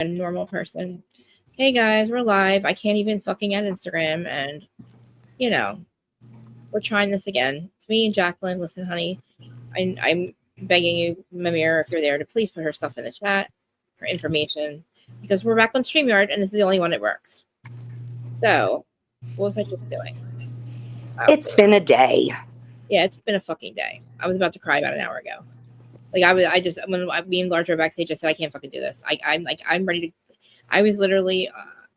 a normal person. Hey guys, we're live. I can't even fucking add Instagram, and we're trying this again. It's me and Jacqueline. Listen, honey, I'm begging you, Mimir, if you're there, to please put her stuff in the chat, her information, because we're back on StreamYard, and this is the only one that works. So, what was I just doing? It's been a day. Yeah, it's been a fucking day. I was about to cry about an hour ago. Like when me and Large were backstage, I said I can't fucking do this. I'm ready to. I was literally.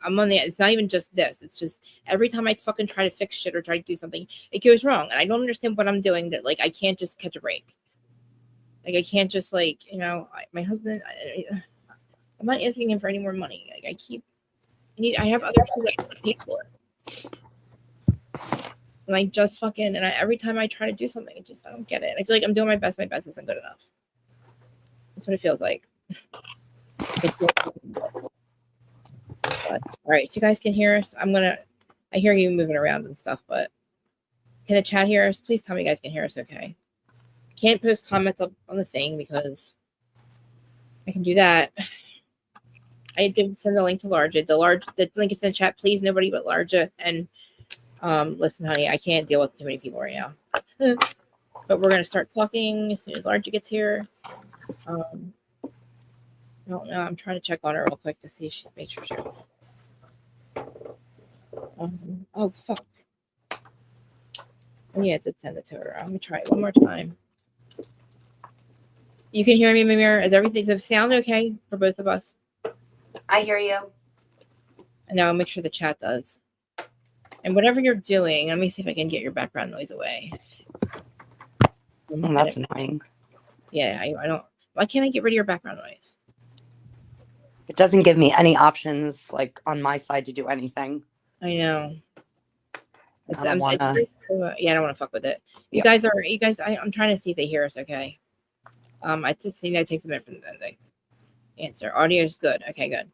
I'm on the. It's not even just this. It's just every time I fucking try to fix shit or try to do something, it goes wrong, and I don't understand what I'm doing. That like I can't just catch a break. Like I can't just my husband. I'm not asking him for any more money. Like I have other people that I pay for. And I just fucking every time I try to do something, I don't get it. I feel like I'm doing my best. My best isn't good enough. That's what it feels like. But, all right, so you guys can hear us. I hear you moving around and stuff, but can the chat hear us? Please tell me you guys can hear us okay. Can't post comments up on the thing because I can do that. I did send the link to Larja. The link is in the chat. Please, nobody but Larja. And listen, honey, I can't deal with too many people right now. But we're gonna start talking as soon as Larja gets here. I don't know. I'm trying to check on her real quick to see if she makes sure she's. Oh fuck. Oh yeah, I did send it to her. I'm gonna try it one more time. You can hear me, Mimir? Does the sound okay for both of us? I hear you. And now I'll make sure the chat does. And whatever you're doing, let me see if I can get your background noise away. Oh, that's annoying. Yeah, I don't. Why can't I get rid of your background noise? It doesn't give me any options, like on my side, to do anything. I know. I don't want to. Yeah, I don't want to fuck with it. You guys. I'm trying to see if they hear us. Okay. I just think that takes a minute for them to answer. Audio is good. Okay, good.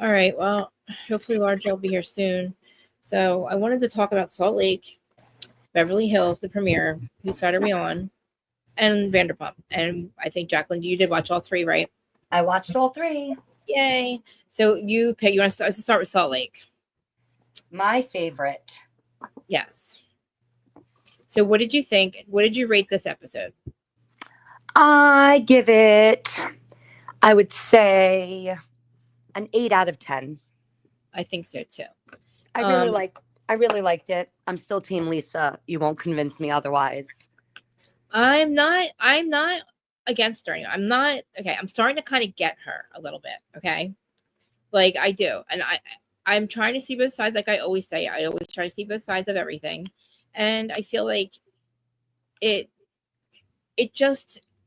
All right. Well, hopefully Larja will be here soon. So I wanted to talk about Salt Lake, Beverly Hills, the premiere, Who Side Are We On, and Vanderpump. And I think, Jacqueline, you did watch all three, right? I watched all three. Yay. So you pick. You want to start with Salt Lake? My favorite. Yes. So what did you think? What did you rate this episode? I give it, I would say, an 8 out of 10. I think so too. I really liked it. I'm still Team Lisa. You won't convince me otherwise. I'm not against her. I'm not. Okay. I'm starting to kind of get her a little bit. Okay. Like I do. And I'm trying to see both sides. Like I always say, I always try to see both sides of everything. And I feel like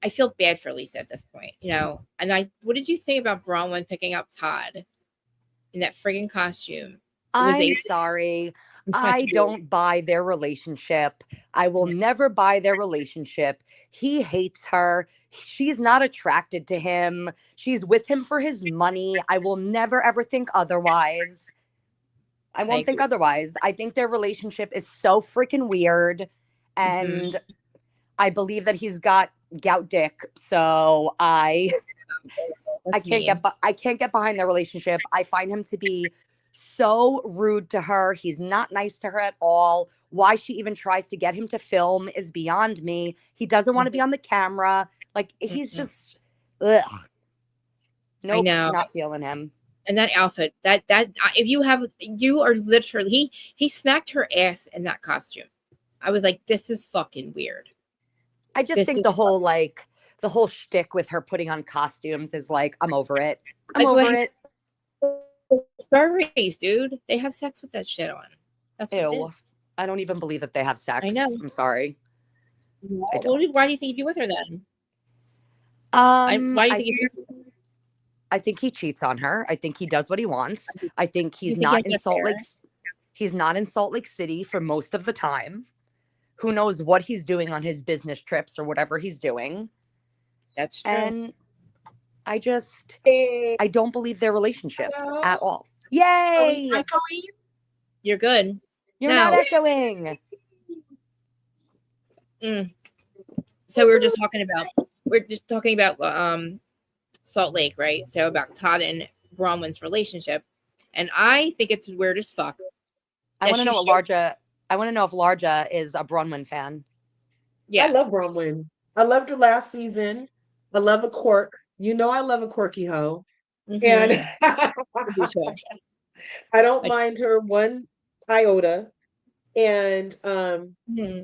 I feel bad for Lisa at this point, And what did you think about Bronwyn picking up Todd in that friggin' costume? I'm sorry. I don't buy their relationship. I will never buy their relationship. He hates her. She's not attracted to him. She's with him for his money. I will never, ever think otherwise. I won't think otherwise. I think their relationship is so freaking weird. And I believe that he's got gout dick. So I can't get behind their relationship. I find him to be so rude to her. He's not nice to her at all. Why she even tries to get him to film is beyond me. He doesn't want to be on the camera. Like he's just ugh. Nope, I know. Not feeling him. And that outfit, that if you are literally he smacked her ass in that costume. I was like, this is fucking weird. I just think the whole shtick with her putting on costumes is like, I'm over it. I'm over it. Furries, dude. They have sex with that shit on. That's what it is. I don't even believe that they have sex. I know. I'm sorry. Why do you think he'd be with her then? Why do you think I think he cheats on her. I think he does what he wants. I think he's not in Salt Lake. He's not in Salt Lake City for most of the time. Who knows what he's doing on his business trips or whatever he's doing. That's true. And I don't believe their relationship at all. Yay! You're good. You're not echoing. So we're just talking about Salt Lake, right? So about Todd and Bronwyn's relationship, and I think it's weird as fuck. I want to know what Larja. I want to know if Larja is a Bronwyn fan. Yeah, I love Bronwyn. I loved her last season. I love a quirk. You know, I love a quirky hoe, and I do too. I don't Like, mind her one iota. And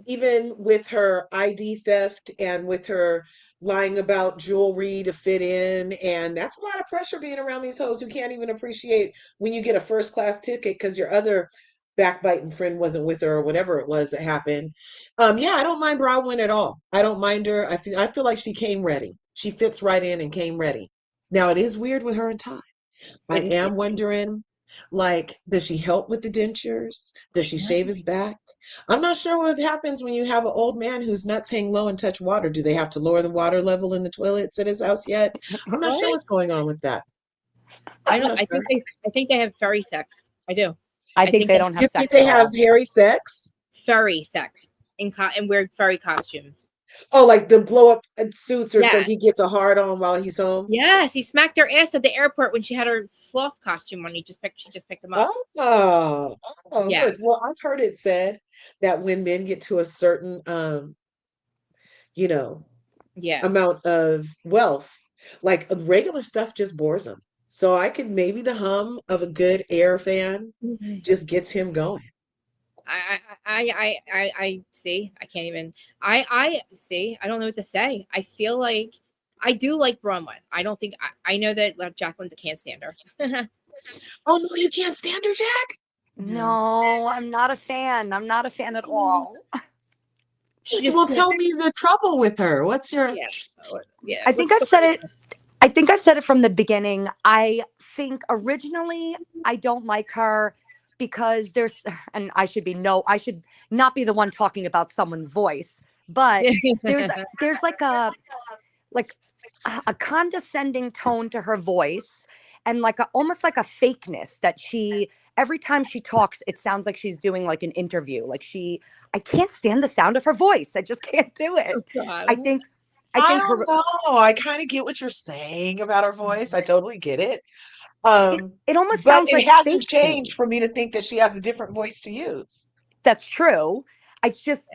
even with her ID theft and with her lying about jewelry to fit in, and that's a lot of pressure being around these hoes who can't even appreciate when you get a first class ticket because your other backbiting friend wasn't with her or whatever it was that happened. Yeah, I don't mind Bronwyn at all. I don't mind her. I feel like she came ready. She fits right in and came ready. Now it is weird with her and Todd. I am wondering, like, does she help with the dentures? Does she shave his back? I'm not sure what happens when you have an old man whose nuts hang low and touch water. Do they have to lower the water level in the toilets at his house yet? I'm not sure what's going on with that. I don't. I think they have furry sex. I do. I think they don't have You sex think they at have all. hairy sex? Furry sex in weird furry costumes. Oh, like the blow up suits, or so Yeah. he gets a hard on while he's home. Yes, he smacked her ass at the airport when she had her sloth costume on. She just picked him up. Oh, Yeah. look. Well, I've heard it said that when men get to a certain, you know, Yeah. amount of wealth, like regular stuff just bores him. So I could maybe the hum of a good air fan just gets him going. I see. I can't even. I see. I don't know what to say. I feel like I do like Bronwyn. I don't think I know that Jacqueline can't stand her. Oh no, you can't stand her, Jack? No, I'm not a fan. I'm not a fan at all. Well, tell me the trouble with her. What's your? Yeah. I think I've said it. I think I've said it from the beginning. I think originally I don't like her because and I should not be the one talking about someone's voice, but there's like a condescending tone to her voice, and like almost like a fakeness that every time she talks, it sounds like she's doing like an interview. I can't stand the sound of her voice. I just can't do it. I think I don't know. I kind of get what you're saying about her voice. I totally get it. It almost but sounds it like hasn't fake to me. changed for me to think that she has a different voice to use. That's true. It's just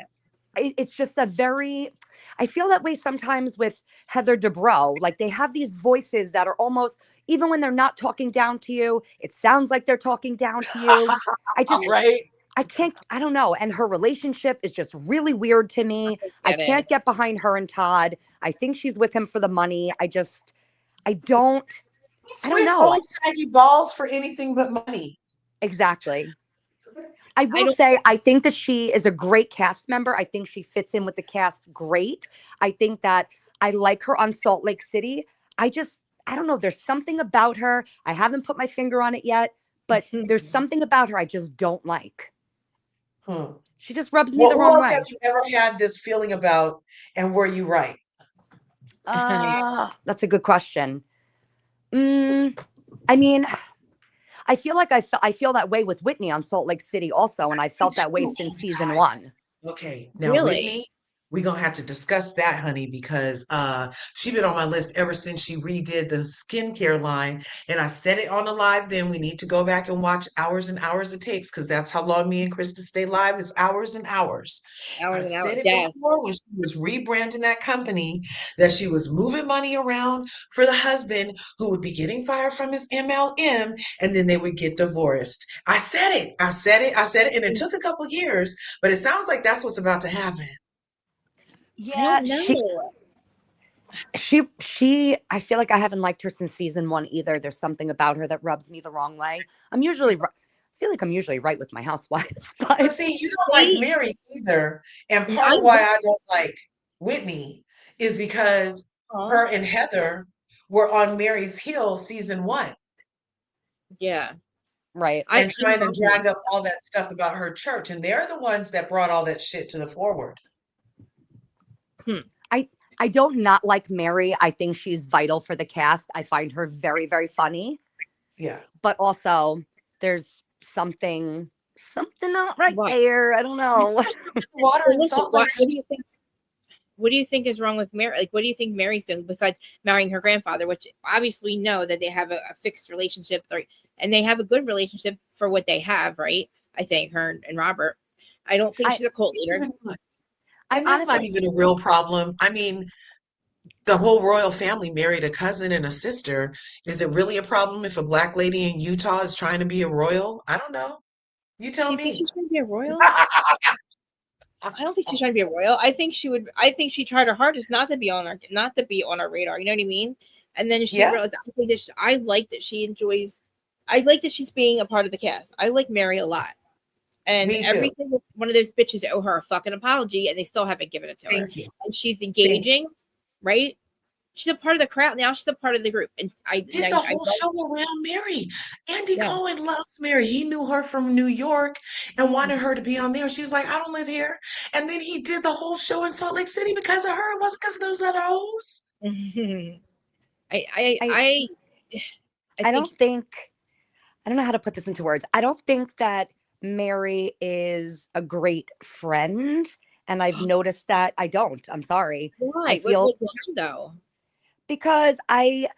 a very, I feel that way sometimes with Heather Dubrow. Like they have these voices that are almost, even when they're not talking down to you, it sounds like they're talking down to you. Right. I don't know. And her relationship is just really weird to me. I can't get behind her and Todd. I think she's with him for the money. I don't know. Saggy balls for anything but money. Exactly. I will say, I think that she is a great cast member. I think she fits in with the cast great. I think that I like her on Salt Lake City. I don't know. There's something about her. I haven't put my finger on it yet, but there's something about her I just don't like. She just rubs me the wrong way. Who else have you ever had this feeling about, and were you right? That's a good question. I mean, I feel like I feel that way with Whitney on Salt Lake City also, and I felt that way since season 1. Okay, now Whitney, we're gonna have to discuss that, honey, because she's been on my list ever since she redid the skincare line. And I said it on the live then. We need to go back and watch hours and hours of tapes because that's how long me and Krista stay live, is hours and hours. I said it before when she was rebranding that company that she was moving money around for the husband who would be getting fired from his MLM, and then they would get divorced. I said it, and it took a couple years, but it sounds like that's what's about to happen. Yeah, she I feel like I haven't liked her since season 1 either. There's something about her that rubs me the wrong way. I feel like I'm usually right with my housewives. But see, you don't like Mary either. And part of why I don't like Whitney is because her and Heather were on Mary's heels season 1. Yeah. Right. And trying to drag up all that stuff about her church. And they're the ones that brought all that shit to the forward. I don't not like Mary. I think she's vital for the cast. I find her very, very funny. Yeah. But also there's something not right there. I don't know. Water and salt. What do you think? what do you think is wrong with Mary? Like, what do you think Mary's doing besides marrying her grandfather, which obviously we know that they have a fixed relationship, right? And they have a good relationship for what they have, right? I think her and Robert. I don't think she's a cult leader. And that's not even a real problem. I mean, the whole royal family married a cousin and a sister. Is it really a problem if a black lady in Utah is trying to be a royal? I don't know. You Do tell you think me. she's trying to be a royal? I don't think she's trying to be a royal. I think she would. I think she tried her hardest not to be on our radar. You know what I mean? And then she Yeah, realized. I think that I like that she enjoys. I like that she's being a part of the cast. I like Mary a lot. And me too. every single one of those bitches owe her a fucking apology, and they still haven't given it to her. Thank you. And she's Thank you. engaging, right? She's a part of the crowd now. She's a part of the group, and Did the whole show around Mary. Andy yeah. Cohen loves Mary. He knew her from New York and wanted her to be on there. She was like, I don't live here. And then he did the whole show in Salt Lake City because of her. It wasn't because of those other hoes. I don't know how to put this into words. I don't think that Mary is a great friend. And I've noticed that I don't. I'm sorry. Why? I feel what though? because I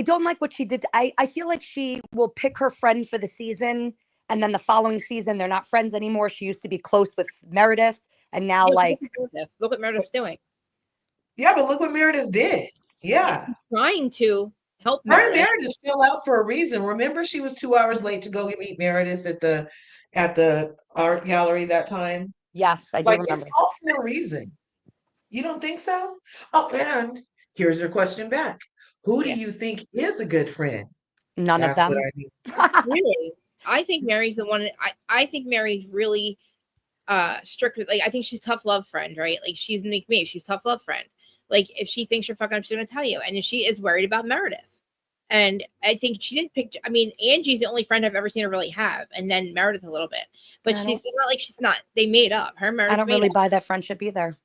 don't like what she did. I feel like she will pick her friend for the season, and then the following season they're not friends anymore. She used to be close with Meredith, and now Look what Meredith's doing. Yeah, but look what Meredith did. Yeah. She's trying to help Her and Meredith. Meredith fell out for a reason. Remember, she was 2 hours late to go meet Meredith at the art gallery that time. yes, I do Like, remember. it's all for a reason. You don't think so? Oh, and here's your question back. Who do you think is a good friend? None That's of what them. I need. Really, I think Mary's the one. I think Mary's really strict with, like, I think she's tough love friend, right? Like, she's like me. She's tough love friend. Like, if she thinks you're fucking up, she's gonna tell you. And if she is worried about Meredith. And I think she didn't pick. I mean, Angie's the only friend I've ever seen her really have, and then Meredith a little bit. But she's not like she's not. They made up. Her and Meredith. I don't really buy that friendship either.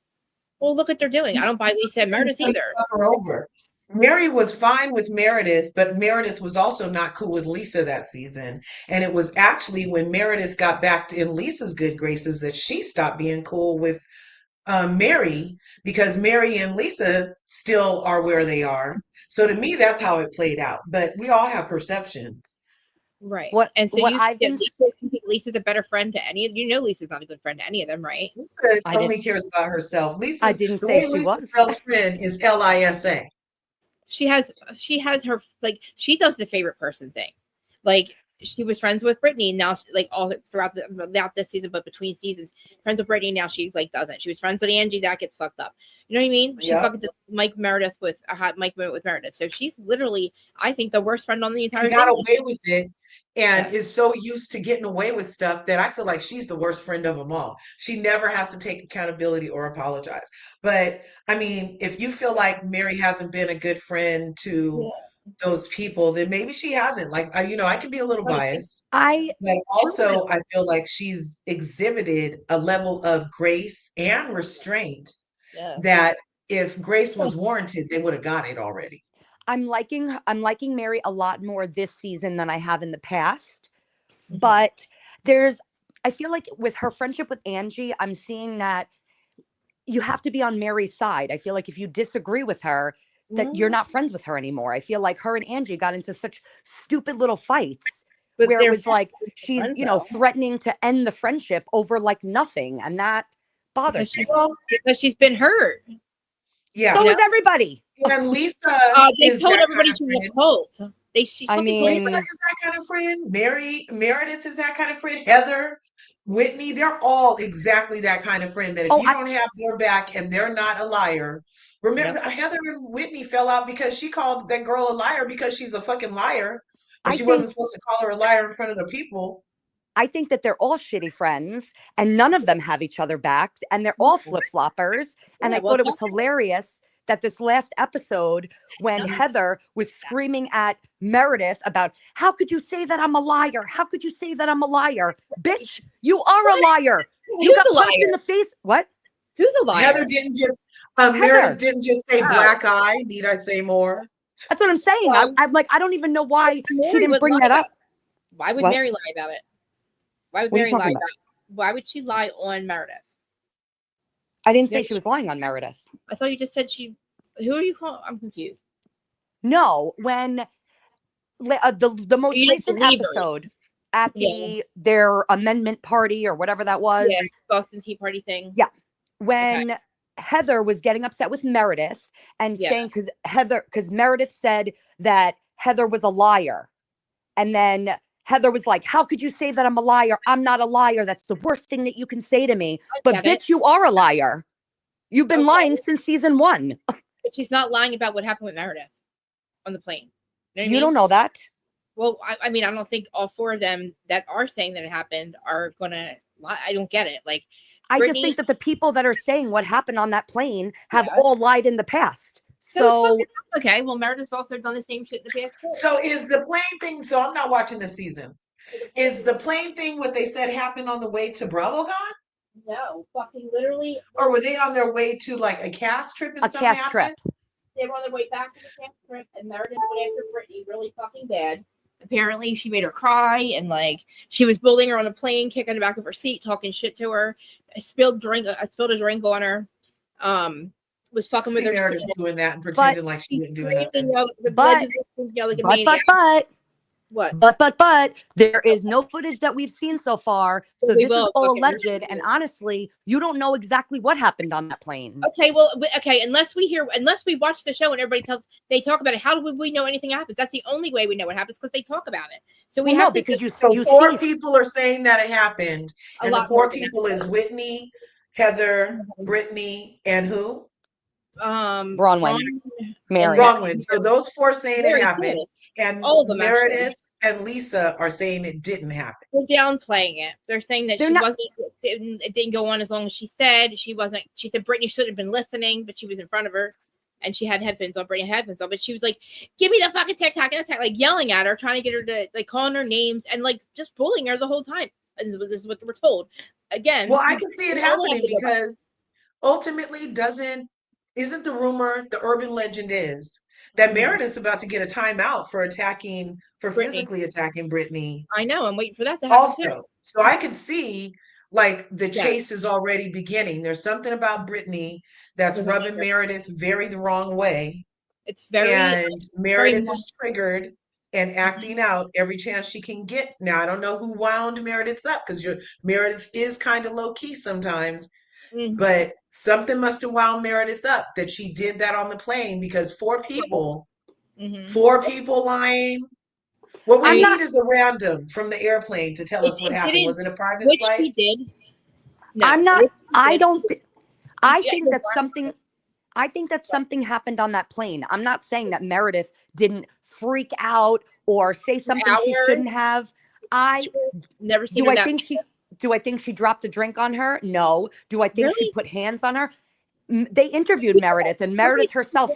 Well, look what they're doing. I don't buy Lisa and Meredith either. Her over. Mary was fine with Meredith, but Meredith was also not cool with Lisa that season. And it was actually when Meredith got back in Lisa's good graces that she stopped being cool with Mary, because Mary and Lisa still are where they are. So to me, that's how it played out. But we all have perceptions. Right. What and so what you I've think been Lisa's a better friend to any of Lisa's not a good friend to any of them, right? Lisa I only cares about herself. I didn't The say way she Lisa was. spells friend is Lisa. She has her, like, she does the favorite person thing. Like, she was friends with Brittany, and now like all throughout this season, but between seasons, friends with Brittany, now she's like doesn't. She was friends with Angie, that gets fucked up. You know what I mean? She's fucking Mike Meredith with Meredith. So she's literally, I think, the worst friend on the entire. She got away with it, and is so used to getting away with stuff that I feel like she's the worst friend of them all. She never has to take accountability or apologize. But I mean, if you feel like Mary hasn't been a good friend to those people, then maybe she hasn't. Like, I can be a little biased, but also I feel like she's exhibited a level of grace and restraint that if grace was warranted, they would have got it already. I'm liking Mary a lot more this season than I have in the past. But I feel like with her friendship with Angie, I'm seeing that you have to be on Mary's side. I feel like if you disagree with her, that you're not friends with her anymore. I feel like her and Angie got into such stupid little fights where it was like she's, threatening to end the friendship over like nothing. And that bothers me. Because she's been hurt. Yeah. So is everybody. And Lisa they is told that everybody kind she of was friend. cult. Lisa is that kind of friend. Meredith is that kind of friend. Heather, Whitney, they're all exactly that kind of friend that if you don't have their back and they're not a liar. Remember, Heather and Whitney fell out because she called that girl a liar because she's a fucking liar. But she wasn't supposed to call her a liar in front of the people. I think that they're all shitty friends and none of them have each other backs and they're all flip-floppers. And I thought it was hilarious that this last episode when Heather was screaming at Meredith about, how could you say that I'm a liar? How could you say that I'm a liar? Bitch, you are a liar. You got punched in the face. What? Who's a liar? Heather didn't just, Meredith didn't just say black eye. Need I say more? That's what I'm saying. I'm like, I don't even know why she didn't bring that up. Why would Mary lie about it? Why would Mary lie about it? Why would she lie on Meredith? I didn't say she was lying on Meredith. I thought you just said she. Who are you calling? I'm confused. No, when the most You didn't recent believe her. episode at their amendment party or whatever that was. Yeah, Boston Tea Party thing. Yeah. When Heather was getting upset with Meredith and saying, because Meredith said that Heather was a liar. And then Heather was like, how could you say that I'm a liar? I'm not a liar. That's the worst thing that you can say to me. But bitch, you are a liar. You've been lying since season 1. But she's not lying about what happened with Meredith on the plane. You don't know that? Well, I mean, I don't think all 4 of them that are saying that it happened are going to lie. I don't get it. Like, I just think that the people that are saying what happened on that plane have all lied in the past. So okay, well, Meredith's also done the same shit in the past too. So is the plane thing? So I'm not watching this season. Is the plane thing what they said happened on the way to BravoCon? No, fucking literally. Or were they on their way to like a cast trip and something happened? They were on their way back to the cast trip, and Meredith went after Brittany really fucking bad. Apparently, she made her cry, and like she was bullying her on the plane, kicking the back of her seat, talking shit to her. I spilled a drink on her. Was fucking with her. Meredith doing that and pretending like she didn't do anything. But there is no footage that we've seen so far. So this is all alleged. And honestly, you don't know exactly what happened on that plane. Okay, well, unless we watch the show and everybody they talk about it. How do we know anything happens? That's the only way we know what happens, because they talk about it. So we have because you 4 people are saying that it happened, and the 4 people is Whitney, Heather, Brittany, and who? Bronwyn. Mary. Bronwyn. So those 4 saying it happened, and all of them, Meredith and Lisa are saying it didn't happen. They're downplaying it. They're saying that it didn't go on as long as she said. She said Brittany should have been listening, but she was in front of her and she had headphones on. Brittany had headphones on, but she was like, give me the fucking TikTok and attack, like yelling at her, trying to get her to like calling her names and like just bullying her the whole time. And this is what we're told. Again. Well, I can see it happening because ultimately isn't the rumor, the urban legend is that Meredith's about to get a timeout for physically attacking Brittany. I know. I'm waiting for that to happen also. So I can see like the chase is already beginning. There's something about Brittany that's rubbing Meredith the wrong way. It's and Meredith is triggered and acting out every chance she can get. Now, I don't know who wound Meredith up, because Meredith is kind of low key sometimes. But something must have wound Meredith up that she did that on the plane, because 4 people, 4 people lying. What we need is a random from the airplane to tell us what happened. Was it a private flight? She did. No, I think that something happened on that plane. I'm not saying that Meredith didn't freak out or say something she shouldn't have. Never seen her. Do I think she dropped a drink on her? No. Do I think she put hands on her? They interviewed Meredith, and Meredith herself.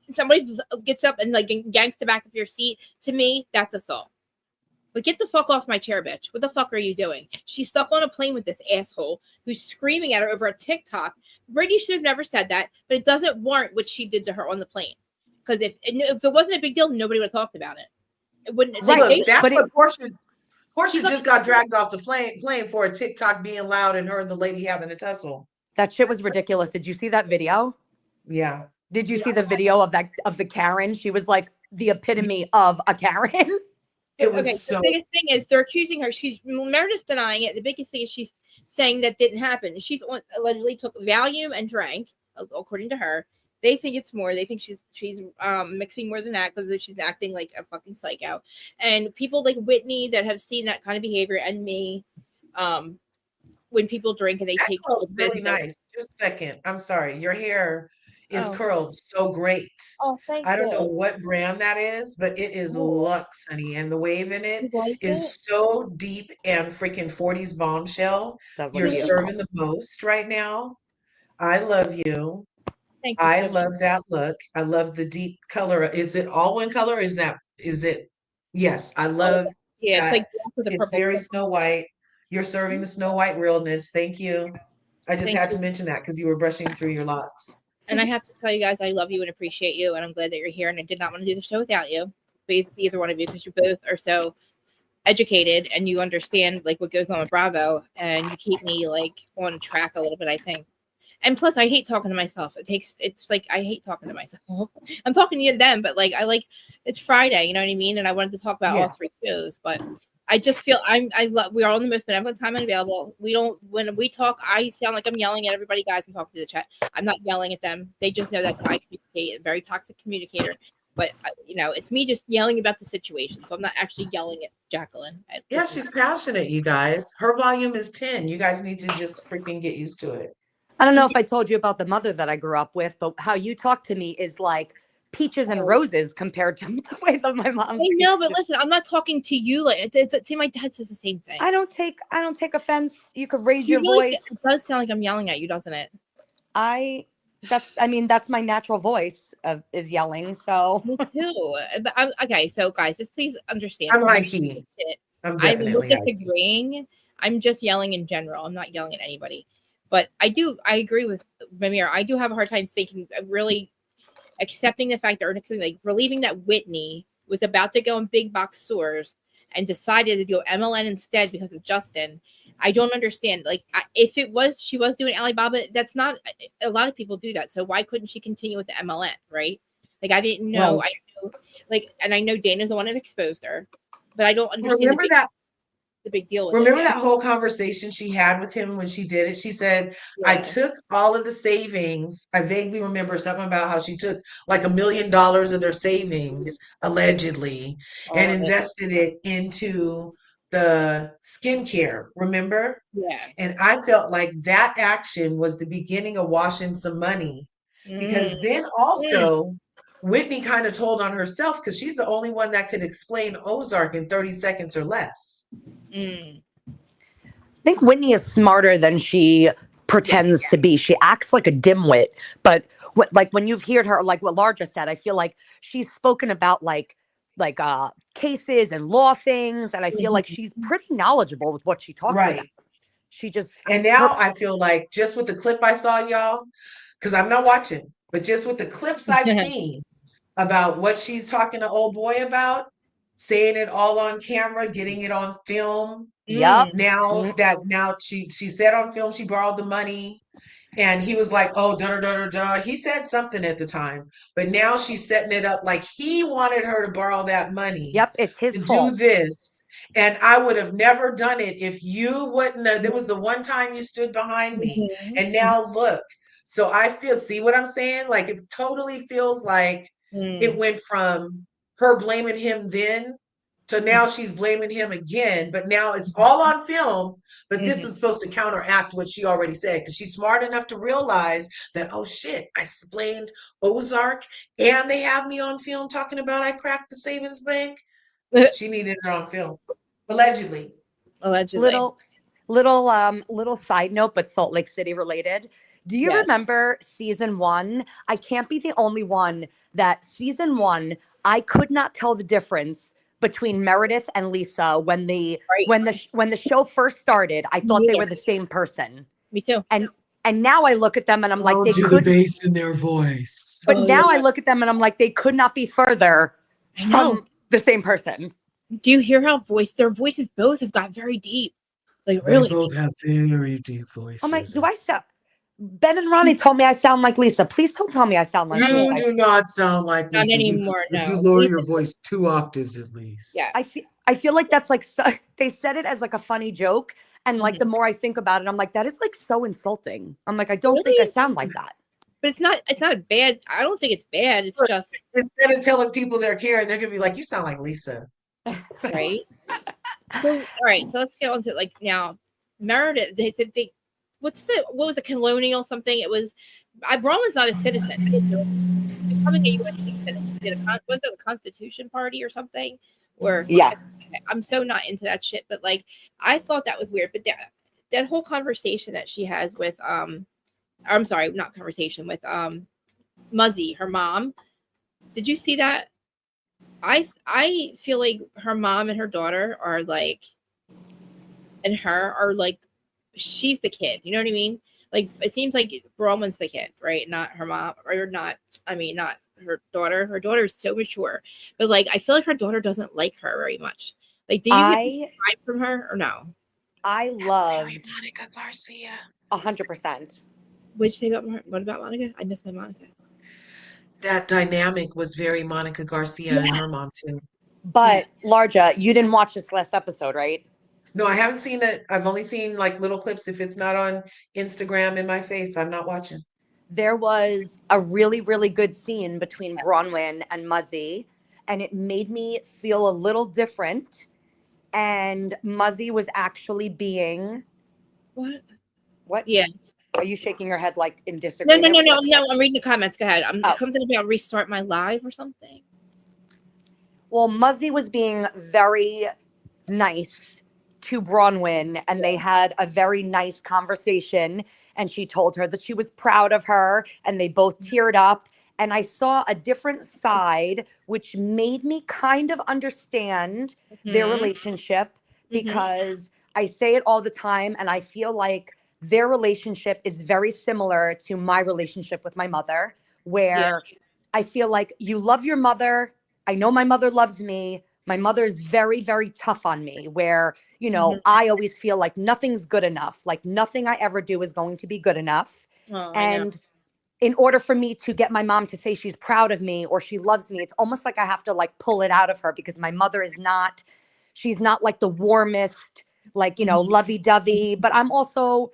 Somebody gets up and like yanks the back of your seat. To me, that's assault. But get the fuck off my chair, bitch. What the fuck are you doing? She's stuck on a plane with this asshole who's screaming at her over a TikTok. Brittany should have never said that, but it doesn't warrant what she did to her on the plane. Because if it wasn't a big deal, nobody would have talked about it. It wouldn't. Right. That's what Portia just got dragged off the plane for a TikTok being loud and her and the lady having a tussle. That shit was ridiculous. Did you see that video? Yeah. Did you see the video of the Karen? She was like the epitome of a Karen. It was the biggest thing is they're accusing her. Meredith's denying it. The biggest thing is she's saying that didn't happen. She's allegedly took Valium and drank, according to her. They think it's more. They think she's mixing more than that because she's acting like a fucking psycho. And people like Whitney that have seen that kind of behavior, and me, when people drink and they take really nice. Just a second. I'm sorry. Your hair is curled so great. Oh, thank you. I don't know what brand that is, but it is luxe, honey. And the wave in it is so deep and freaking 40s bombshell. You're serving the most right now. I love you. Thank you. I love that look. I love the deep color. Is it all one color? Is it? Yes, I love. Yeah, it's like it's very Snow White. You're serving the Snow White realness. Thank you. I just had to mention that because you were brushing through your locks. And I have to tell you guys, I love you and appreciate you, and I'm glad that you're here. And I did not want to do the show without you, either one of you, because you both are so educated and you understand like what goes on with Bravo, and you keep me like on track a little bit, I think. And plus, I hate talking to myself. It's like I hate talking to myself. I'm talking to you them, but like it's Friday, you know what I mean? And I wanted to talk about all 3 shows, but I just feel we are all in the most benevolent time unavailable. When we talk, I sound like I'm yelling at everybody, guys. I'm talking to the chat. I'm not yelling at them. They just know that's how I communicate. A very toxic communicator. But it's me just yelling about the situation. So I'm not actually yelling at Jacqueline. Yeah, she's passionate, you guys. Her volume is 10. You guys need to just freaking get used to it. I don't know if I told you about the mother that I grew up with, but how you talk to me is like peaches and roses compared to the way that my mom. I know, but listen, I'm not talking to you like see, my dad says the same thing. I don't take offense. You could raise your voice. It does sound like I'm yelling at you, doesn't it? That's my natural voice is yelling. So me too. But okay, so guys, just please understand. I'm high key. I'm definitely disagreeing. I'm just yelling in general. I'm not yelling at anybody. But I agree with Mimir. I do have a hard time really accepting the fact that, like, believing that Whitney was about to go in big box stores and decided to go MLN instead because of Justin. I don't understand. Like, if she was doing Alibaba, that's not, a lot of people do that. So why couldn't she continue with the MLN, right? Like, I didn't know. Right. And I know Dana's the one that exposed her, but I don't understand the big deal with Remember that whole conversation she had with him when she did it? She said, I took all of the savings. I vaguely remember something about how she took like $1 million of their savings, allegedly, and invested it into the skincare, remember? Yeah. And I felt like that action was the beginning of washing some money. Because then also Whitney kind of told on herself because she's the only one that could explain Ozark in 30 seconds or less. I think Whitney is smarter than she pretends to be. She acts like a dimwit, but when you've heard her, like what Larja said, I feel like she's spoken about like cases and law things, and I feel like she's pretty knowledgeable with what she talks about. She just I feel like just with the clip I saw, y'all, because I'm not watching, but just with the clips I've seen about what she's talking to old boy about, saying it all on camera, getting it on film. Yep. Now she said on film she borrowed the money, and he was like, oh, he said something at the time, but now she's setting it up like he wanted her to borrow that money. Yep, it's his fault. Do this, and I would have never done it if you wouldn't have. There was the one time you stood behind me, and now look. So I see what I'm saying? Like, it totally feels like it went from her blaming him then to now she's blaming him again, but now it's all on film. But this is supposed to counteract what she already said, because she's smart enough to realize that, oh shit, I blamed Ozark and they have me on film talking about I cracked the savings bank. She needed it on film. Allegedly. Little side note, but Salt Lake City related. Do you remember season 1? I can't be the only one that season 1, I could not tell the difference between Meredith and Lisa when the show first started. I thought they were the same person. Me too. And now I look at them and I'm like, they could the bass in their voice. But now I look at them and I'm like, they could not be further from the same person. Do you hear how their voices both have got very deep? Like, really, they both have very deep voices. Oh my! Do I sound? Ben and Ronnie told me I sound like Lisa. Please don't tell me I sound like Lisa. You do not sound like Lisa. Not anymore. If you lower your voice 2 octaves at least. Yeah. I feel like that's like they said it as like a funny joke, and like the more I think about it, I'm like, that is like so insulting. I'm like, I don't think I sound like that. But it's not a bad. I don't think it's bad. It's just instead of telling people they're caring, they're gonna be like, you sound like Lisa. Right. So, all right. So let's get on to like now. Meredith. They what was a colonial something? It was. Braun's not a citizen. I didn't know. Becoming a U.S. citizen. Was it the Constitution Party or something? Or I'm so not into that shit. But like, I thought that was weird. But that whole conversation that she has with I'm sorry, not conversation with Muzzy, her mom. Did you see that? I feel like her mom and her daughter are like, and her are like, she's the kid. You know what I mean? Like, it seems like Roman's the kid, right? Not her mom, or not. I mean, not her daughter. Her daughter is so mature, but like, I feel like her daughter doesn't like her very much. Like, do you get the vibe from her or no? I loved Monica Garcia. 100%. What'd you say about what about Monica? I missed my Monica. That dynamic was very Monica Garcia and her mom too. But Larja, you didn't watch this last episode, right? No, I haven't seen it. I've only seen like little clips. If it's not on Instagram in my face, I'm not watching. There was a really, really good scene between Bronwyn and Muzzy, and it made me feel a little different. And Muzzy was actually being What? what? Yeah. Are you shaking your head like in No, disagreement? no. I'm reading the comments. Go ahead. Oh. Something about restart my live or something. Well, Muzzy was being very nice to Bronwyn, and they had a very nice conversation. And she told her that she was proud of her, and they both teared up. And I saw a different side, which made me kind of understand their relationship, because I say it all the time, and I feel like their relationship is very similar to my relationship with my mother, where I feel like you love your mother. I know my mother loves me. My mother's very, very tough on me, where, you know, I always feel like nothing's good enough. Like nothing I ever do is going to be good enough. Oh, And in order for me to get my mom to say she's proud of me or she loves me, it's almost like I have to like pull it out of her, because my mother is not, she's not like the warmest, like, you know, lovey-dovey. But I'm also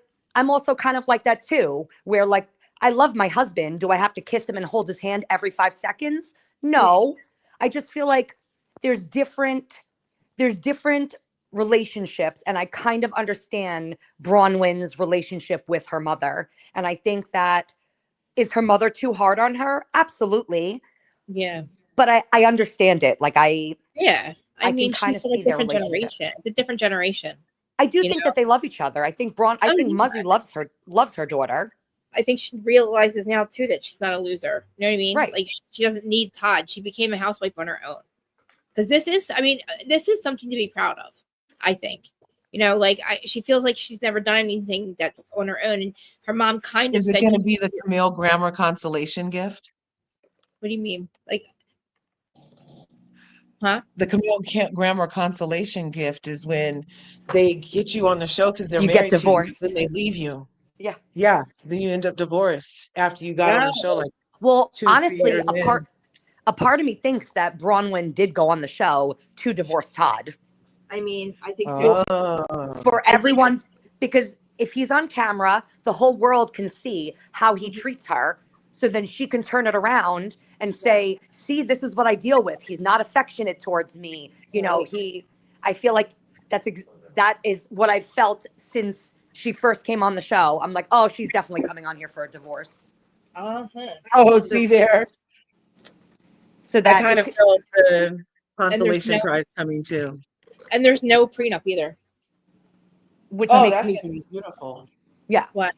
kind of like that too, where like I love my husband. Do I have to kiss him and hold his hand every 5 seconds? No. I just feel like there's different relationships, and I kind of understand Bronwyn's relationship with her mother. And I think that, is her mother too hard on her? Absolutely. Yeah. But I understand it. Like I mean, can kind she's of from a see their different relationship. generation. It's a different generation. I do think that they love each other. I think Muzzy loves her daughter. I think she realizes now too that she's not a loser. You know what I mean? Right. Like she doesn't need Todd. She became a housewife on her own. Because this is something to be proud of. I think, you know, like she feels like she's never done anything that's on her own, and her mom kind of Is it said, going to be the Camille Grammer consolation gift? "What do you mean? Like, huh?" The Camille Grammer consolation gift is when they get you on the show because they're You get married to you, divorced. then they leave you. Yeah. Yeah. Then you end up divorced after you got on the show, like Well, 2 or 3 honestly, years in. a part of me thinks that Bronwyn did go on the show to divorce Todd. I mean, I think so. For everyone, because if he's on camera, the whole world can see how he treats her. So then she can turn it around and say, see, this is what I deal with. He's not affectionate towards me. You know, I feel like that is what I've felt since she first came on the show. I'm like, oh, she's definitely coming on here for a divorce. Oh, see there. So that I kind of felt the consolation prize coming too. And there's no prenup either. Which makes me beautiful. Yeah. What?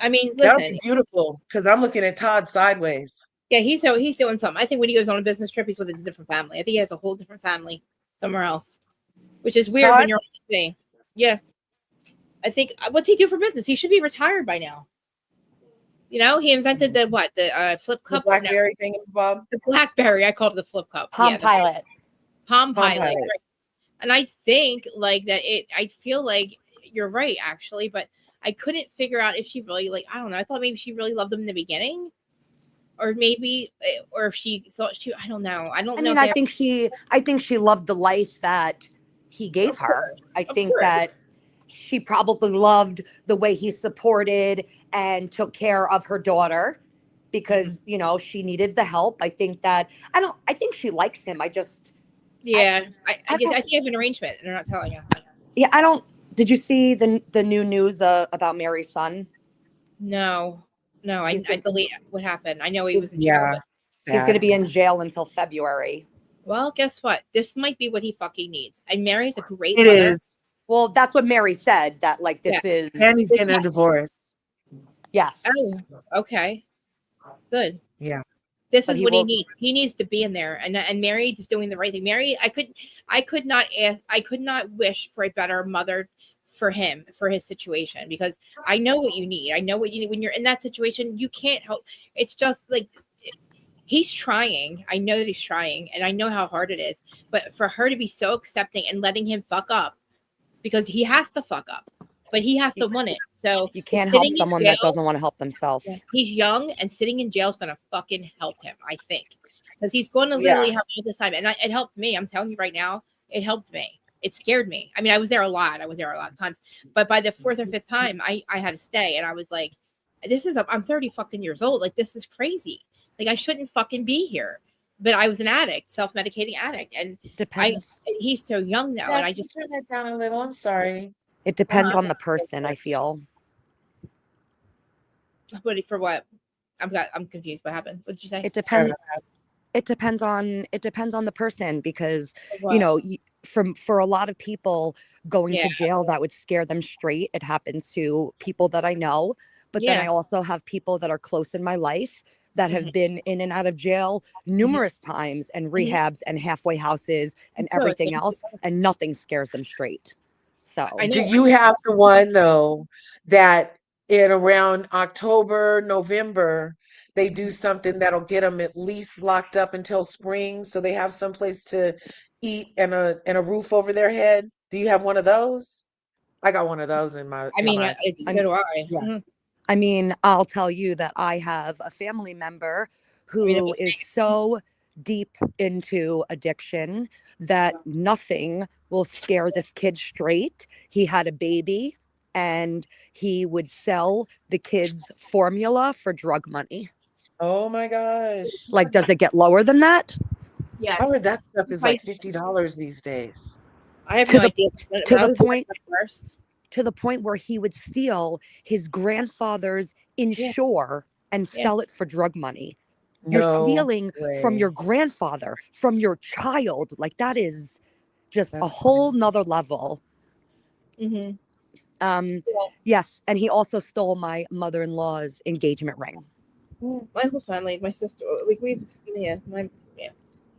I mean, That listen. would be beautiful, because I'm looking at Todd sideways. Yeah, he's doing something. I think when he goes on a business trip, he's with a different family. I think he has a whole different family somewhere else, which is weird Todd? when you're on TV. Yeah. I think, what's he do for business? He should be retired by now. You know, he invented the flip cup. The BlackBerry thing, Bob? The BlackBerry. I called it the flip cup. Palm Pilot. Palm Pilot. Right. And I think like that I feel like you're right, actually, but I couldn't figure out if she really, like, I don't know. I thought maybe she really loved him in the beginning, or maybe, or if she thought I don't know. I don't know. I think she loved the life that he gave her. I think that she probably loved the way he supported and took care of her daughter, because, you know, she needed the help. I think she likes him. I think I have an arrangement and they're not telling us. Yeah, did you see the new news about Mary's son? No, I delete what happened. I know he was in jail. He's going to be in jail until February. Well, guess what? This might be what he fucking needs. And Mary's a great mother. It is. Well, that's what Mary said, that like this is. And he's getting a divorce. Yes. Oh, okay. Good. Yeah. This is what he needs. He needs to be in there, and Mary is doing the right thing. Mary, I could not wish for a better mother for him, for his situation, because I know what you need. I know what you need when you're in that situation. You can't help. It's just like he's trying. I know that he's trying, and I know how hard it is. But for her to be so accepting and letting him fuck up, because he has to fuck up. but he has to want it. So You can't help sitting in someone jail, that doesn't want to help themselves. he's young, and sitting in jail is going to fucking help him, I think, because he's going to Yeah. literally have all this time. And it helped me. I'm telling you right now, it helped me. It scared me. I mean, I was there a lot. I was there a lot of times, but by the fourth or fifth time, I had to stay, and I was like, I'm 30 fucking years old. Like, this is crazy. Like, I shouldn't fucking be here. But I was an addict, self-medicating addict, and Depends. he's so young now, Dad, and I can you just turn that down a little? I'm sorry. It depends on the person, I feel. But for what? I'm confused. What happened? What did you say? It Sorry depends. about that. It depends on the person, because What? you know, for a lot of people, going Yeah. to jail, that would scare them straight. It happened to people that I know, but then Yeah. I also have people that are close in my life that have Mhm. been in and out of jail numerous times, and rehabs and halfway houses and So it's everything else, and nothing scares them straight. So I know. Do you have the one though that in around October, November, they do something that'll get them at least locked up until spring, so they have some place to eat and a roof over their head? Do you have one of those? I got one of those in my I mean, city. so do I. Yeah. Mhm. I mean, I'll tell you that I have a family member I mean, it who was is so deep into addiction that nothing will scare this kid straight. He had a baby, and he would sell the kids formula for drug money. Oh my gosh. Like, does it get lower than that? yes. I heard that stuff is like I, $50 these days. I have To no the idea. When to I the was there point first, to the point where he would steal his grandfather's Yeah. insure and Yeah. sell it for drug money. You're No stealing from way. your grandfather, from your child. Like, that is just a That's whole nother level. hmm well, Yes, and he also stole my mother-in-law's engagement ring. my whole family, my sister, like I've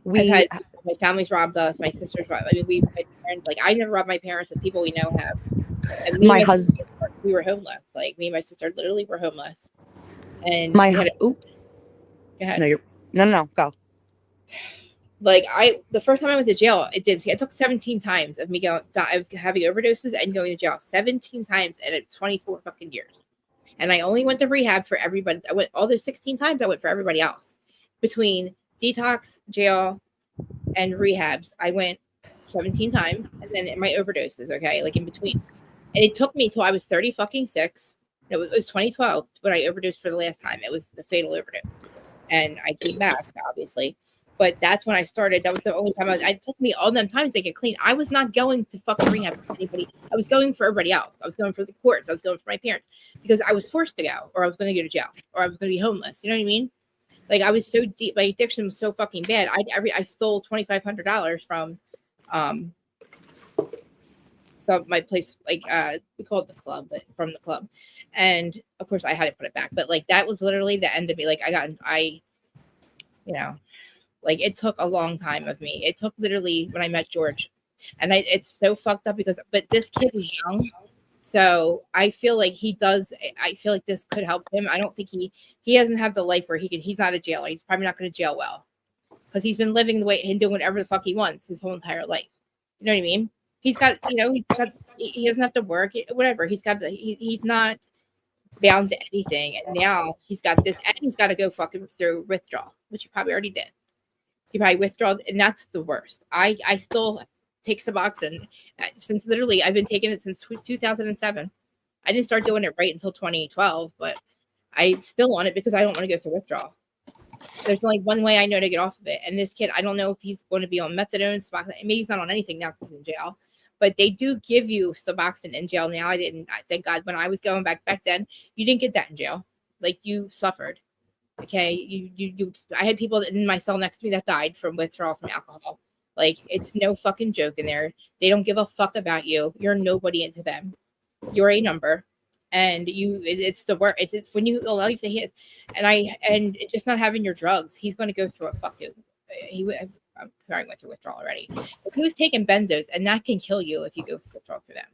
We had my family's robbed us. My sister's robbed. I mean, we've had parents. Like, I never robbed my parents, but people we know have. And me and my my husband sister, we were homeless. Like, me and my sister literally were homeless, and my we had. ooh, Go ahead. no, no, go. Like, the first time I went to jail, it took 17 times of me going of having overdoses and going to jail 17 times, and it's 24 fucking years. And I only went to rehab for everybody. I went all those 16 times. I went for everybody else. Between detox, jail, and rehabs, I went 17 times, and then my overdoses. Okay, like in between. And it took me till I was 30 fucking 6. It was 2012 when I overdosed for the last time. It was the fatal overdose, and I came back, obviously. But that's when I started. That was the only time it took me all them times to get clean. I was not going to fucking rehab for anybody. I was going for everybody else. I was going for the courts. I was going for my parents because I was forced to go, or I was going to go to jail, or I was going to be homeless. You know what I mean? Like, I was so deep. My addiction was so fucking bad. I stole $2,500 from, so my place, like, we call it the club, but from the club, and of course I had to put it back. But like, that was literally the end of me. Like, you know. Like, it took a long time of me. It took literally when I met George, and it's so fucked up but this kid is young, so I feel like I feel like this could help him. I don't think he doesn't have the life where he's not a jailer. He's probably not going to jail well because he's been living the way and doing whatever the fuck he wants his whole entire life. You know what I mean? He doesn't have to work, whatever. He's not bound to anything, and now he's got this, and he's got to go fucking through withdrawal, which he probably already did. He probably withdraw, and that's the worst. I still take Suboxone since literally I've been taking it since 2007. I didn't start doing it right until 2012, but I still on it because I don't want to go through withdrawal. There's only one way I know to get off of it, and this kid, I don't know if he's going to be on methadone, Suboxone. Maybe he's not on anything now because he's in jail, but they do give you Suboxone in jail now. I thank God, when I was going back then, you didn't get that in jail. Like, you suffered. Okay, I had people in my cell next to me that died from withdrawal from alcohol. Like, it's no fucking joke in there. They don't give a fuck about you. You're nobody into them. You're a number, and it's the work. It's when you allow you to hit, and just not having your drugs. He's going to go through a fucking. I'm probably went through withdrawal already. But he was taking benzos, and that can kill you if you go through withdrawal for them.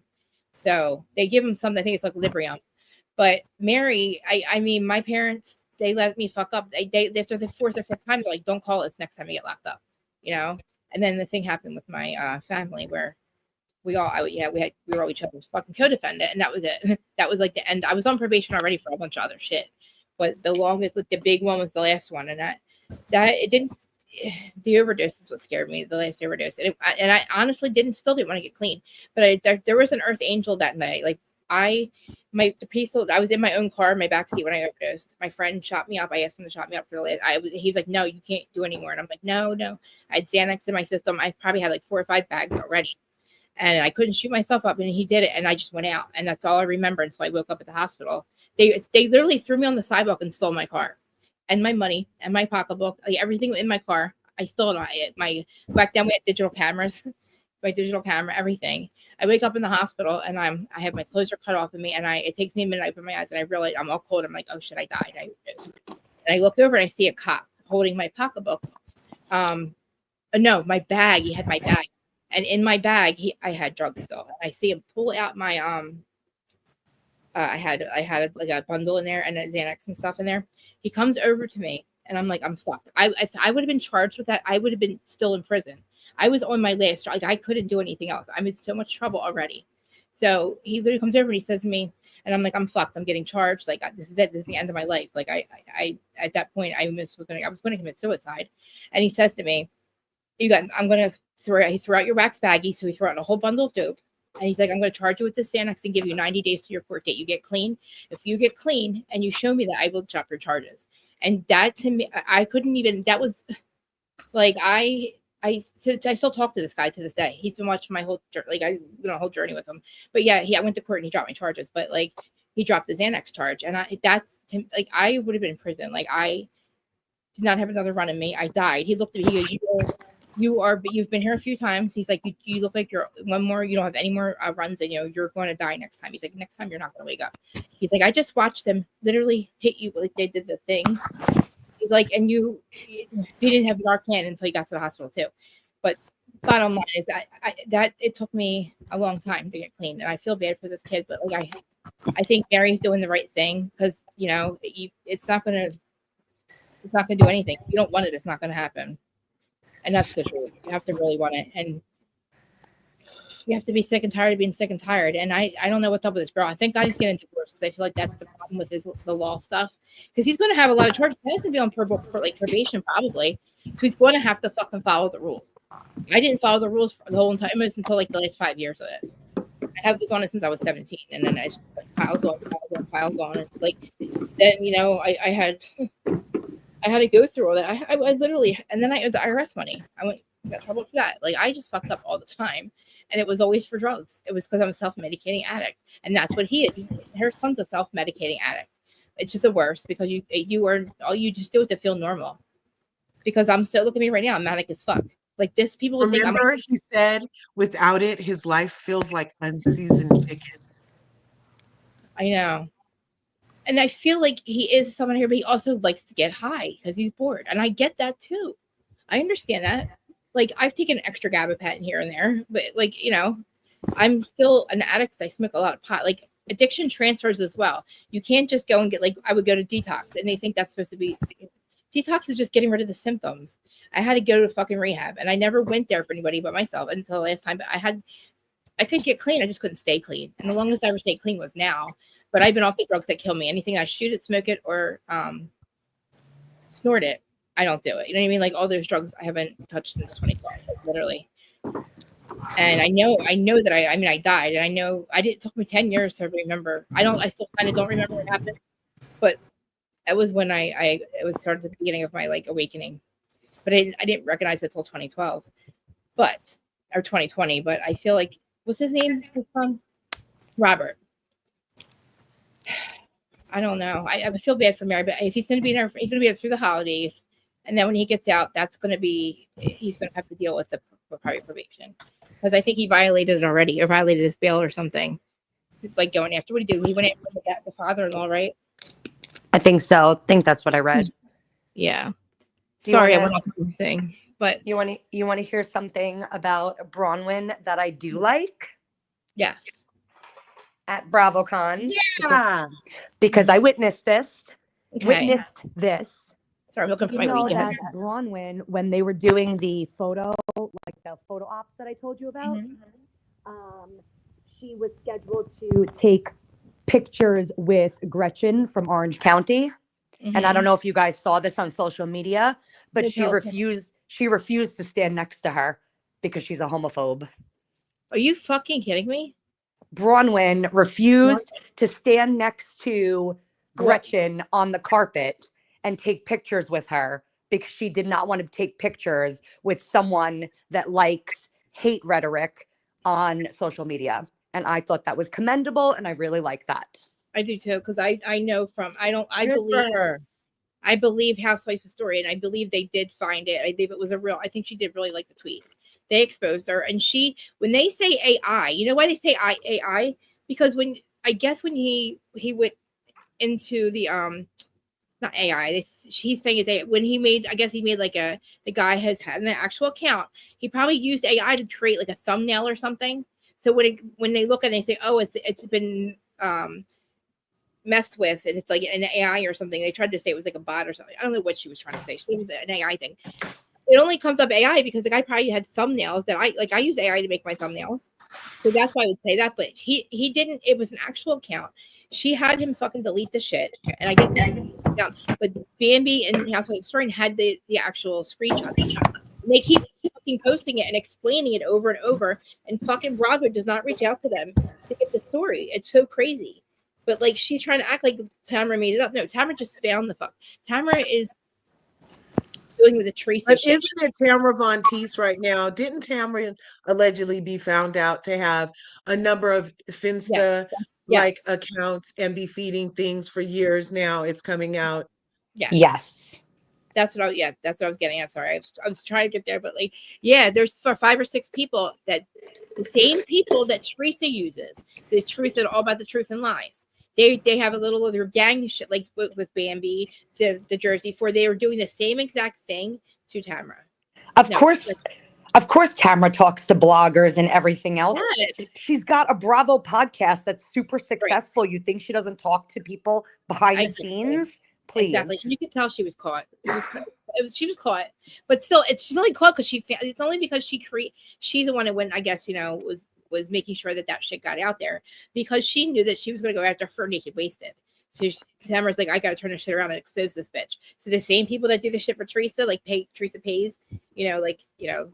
So they give him something. I think it's like Librium. But Mary, I mean, my parents, they let me fuck up. They after the fourth or fifth time, they're like, "Don't call us next time you get locked up," you know. And then the thing happened with my family where we were all each other's fucking co-defendant, and that was it. That was like the end. I was on probation already for a bunch of other shit, but the longest, like the big one, was the last one, and that it didn't. The overdose is what scared me. The last overdose, and I honestly still didn't want to get clean. But there was an earth angel that night. Like I was in my own car in my backseat when I overdosed. My friend shot me up. I asked him to shot me up for the last. He was like, "No, you can't do anymore." And I'm like, "No." I had Xanax in my system. I probably had like 4 or 5 bags already, and I couldn't shoot myself up. And he did it, and I just went out, and that's all I remember until I woke up at the hospital. They literally threw me on the sidewalk and stole my car, and my money, and my pocketbook, like everything in my car. I stole my back then we had digital cameras. My digital camera, everything. I wake up in the hospital and I have my clothes are cut off of me, and it takes me a minute. I open my eyes and I realize I'm all cold. I'm like, oh shit, I died. And I look over and I see a cop holding my pocketbook. No, my bag. He had my bag, and in my bag, I had drugs still. I see him pull out my I had like a bundle in there and a Xanax and stuff in there. He comes over to me and I'm like, I'm fucked. If I would have been charged with that, I would have been still in prison. I was on my last, like I couldn't do anything else. I'm in so much trouble already. So he literally comes over and he says to me, and I'm like, I'm fucked. I'm getting charged. Like this is it. This is the end of my life. Like I at that point I was going to commit suicide. And he says to me, he threw out your wax baggie. So he threw out a whole bundle of dope. And he's like, I'm going to charge you with this Xanax and give you 90 days to your court date. You get clean. If you get clean and you show me that, I will drop your charges. And that to me, I couldn't even, that was like, I still talk to this guy to this day. He's been watching my whole, like I went on a whole journey with him. But yeah, I went to court and he dropped my charges, but like he dropped the Xanax charge. And I would have been in prison. Like I did not have another run in me. I died. He looked at me, he goes, you've been here a few times. He's like, you look like you're one more, you don't have any more runs, and you're going to die next time. He's like, next time you're not going to wake up. He's like, I just watched them literally hit you like they did the things. He's like, and you didn't have Narcan until you got to the hospital too. But bottom line is that it took me a long time to get clean, and I feel bad for this kid. But like I think Mary's doing the right thing because it's not gonna do anything. If you don't want it, it's not gonna happen. And that's the truth. You have to really want it. And you have to be sick and tired of being sick and tired. And I don't know what's up with this girl. I think God he's getting divorced because I feel like that's the problem with the law stuff. Because he's going to have a lot of charges. He's going to be on probation probably. So he's going to have to fucking follow the rules. I didn't follow the rules for the whole entire time until like the last 5 years of it. I was on it since I was 17. And then I just like piles on. And like, then, I had to go through all that. I literally, and then I owed the IRS money. I got trouble for that. Like I just fucked up all the time, and it was always for drugs. It was because I'm a self-medicating addict, and that's what he is. Her son's a self-medicating addict. It's just the worst because you just do it to feel normal. Because I'm still look at me right now. I'm manic as fuck. Like this, people would Remember, he said, without it, his life feels like unseasoned chicken. I know. And I feel like he is someone here, but he also likes to get high because he's bored. And I get that too. I understand that. Like I've taken extra gabapentin here and there, but like, I'm still an addict because I smoke a lot of pot. Like addiction transfers as well. You can't just go and get I would go to detox and they think that's supposed to be detox is just getting rid of the symptoms. I had to go to fucking rehab and I never went there for anybody but myself until the last time. But I couldn't get clean. I just couldn't stay clean. And the longest I ever stayed clean was now. But I've been off the drugs that kill me. Anything I shoot it, smoke it, or snort it, I don't do it. You know what I mean? Like all those drugs I haven't touched since 2012, literally. And I know that I died, and I know it took me 10 years to remember. I still kind of don't remember what happened, but that was when it was started the beginning of my like awakening. But I didn't recognize it until 2012, or 2020. But I feel like what's his name? His son? Robert. I don't know. I feel bad for Mary, but if he's going to be there, he's going to be there through the holidays, and then when he gets out, he's going to have to deal with the probably probation because I think he violated it already, or violated his bail or something. Like going after what did he do? He went after the father-in-law, right? I think so. I think that's what I read. Yeah. Sorry, I went off the thing, but you want to hear something about Bronwyn that I do like? Yes. At BravoCon. Yeah. Because I witnessed this. Okay. Sorry, I'm looking for my weekend. At Bronwyn, when they were doing the photo ops that I told you about, was scheduled to take pictures with Gretchen from Orange County. And I don't know if you guys saw this on social media, but No, she tell us. refused to stand next to her because she's a homophobe. Are you fucking kidding me? Bronwyn refused to stand next to Gretchen on the carpet and take pictures with her because she did not want to take pictures with someone that likes hate rhetoric on social media. And I thought that was commendable, and I really like that. I do too, because I know from Good for her. I believe Housewife's story, and I believe they did find it. I think it was I think she did really like the tweets. They exposed her, and when they say AI, you know why they say AI? Because when he went into the not AI, he's saying is when he made, I guess he made like the guy has had an actual account. He probably used AI to create like a thumbnail or something. So when they look at it, they say, oh, it's been messed with, and it's like an AI or something. They tried to say it was like a bot or something. I don't know what she was trying to say. She said it was an AI thing. It only comes up AI because the guy probably had thumbnails that I use AI to make my thumbnails. So that's why I would say that. But he didn't, it was an actual account. She had him fucking delete the shit. And I guess down. But Bambi and House of the Story had the actual screenshot. And they keep fucking posting it and explaining it over and over. And fucking Bravo does not reach out to them to get the story. It's so crazy. But like she's trying to act like Tamara made it up. No, Tamara just found the fuck. Tamara is dealing with the Teresa But shit. isn't it Tamara Von Teese right now? Didn't Tamara allegedly be found out to have a number of Finsta like accounts and be feeding things for years now? It's coming out. Yes. That's what I was getting at. Sorry. I was trying to get there, but like, yeah, there's 5 or 6 people that the same people that Teresa uses, the truth and all about the truth and lies. They have a little of their gang shit, like with Bambi, the Jersey 4. They were doing the same exact thing to Tamara. Of course, Tamara talks to bloggers and everything else. Yes. She's got a Bravo podcast that's super successful. Right. You think she doesn't talk to people behind the scenes? Please. Exactly. You could tell she was caught. She was caught, but still, she's only caught because it's only because she's the one who went, I guess, was making sure that shit got out there, because she knew that she was going to go after her naked wasted. So Tamara's like, I got to turn this shit around and expose this bitch. So the same people that do the shit for Teresa, like Teresa pays, the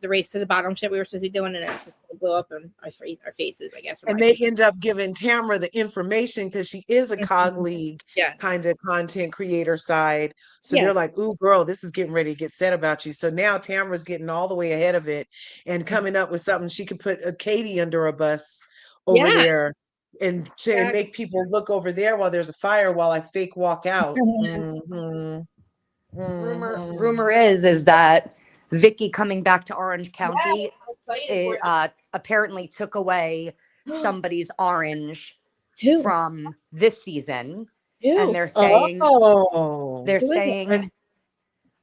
race to the bottom shit we were supposed to be doing, and it just blew up in our faces, I guess. And they end up giving Tamara the information because she is a colleague kind of content creator side. So they're like, ooh, girl, this is getting ready to get said about you. So now Tamara's getting all the way ahead of it and coming up with something. She could put a Katie under a bus over there. And make people look over there while there's a fire while I fake walk out. Rumor is that Vicky coming back to Orange County apparently took away somebody's orange from this season. And they're saying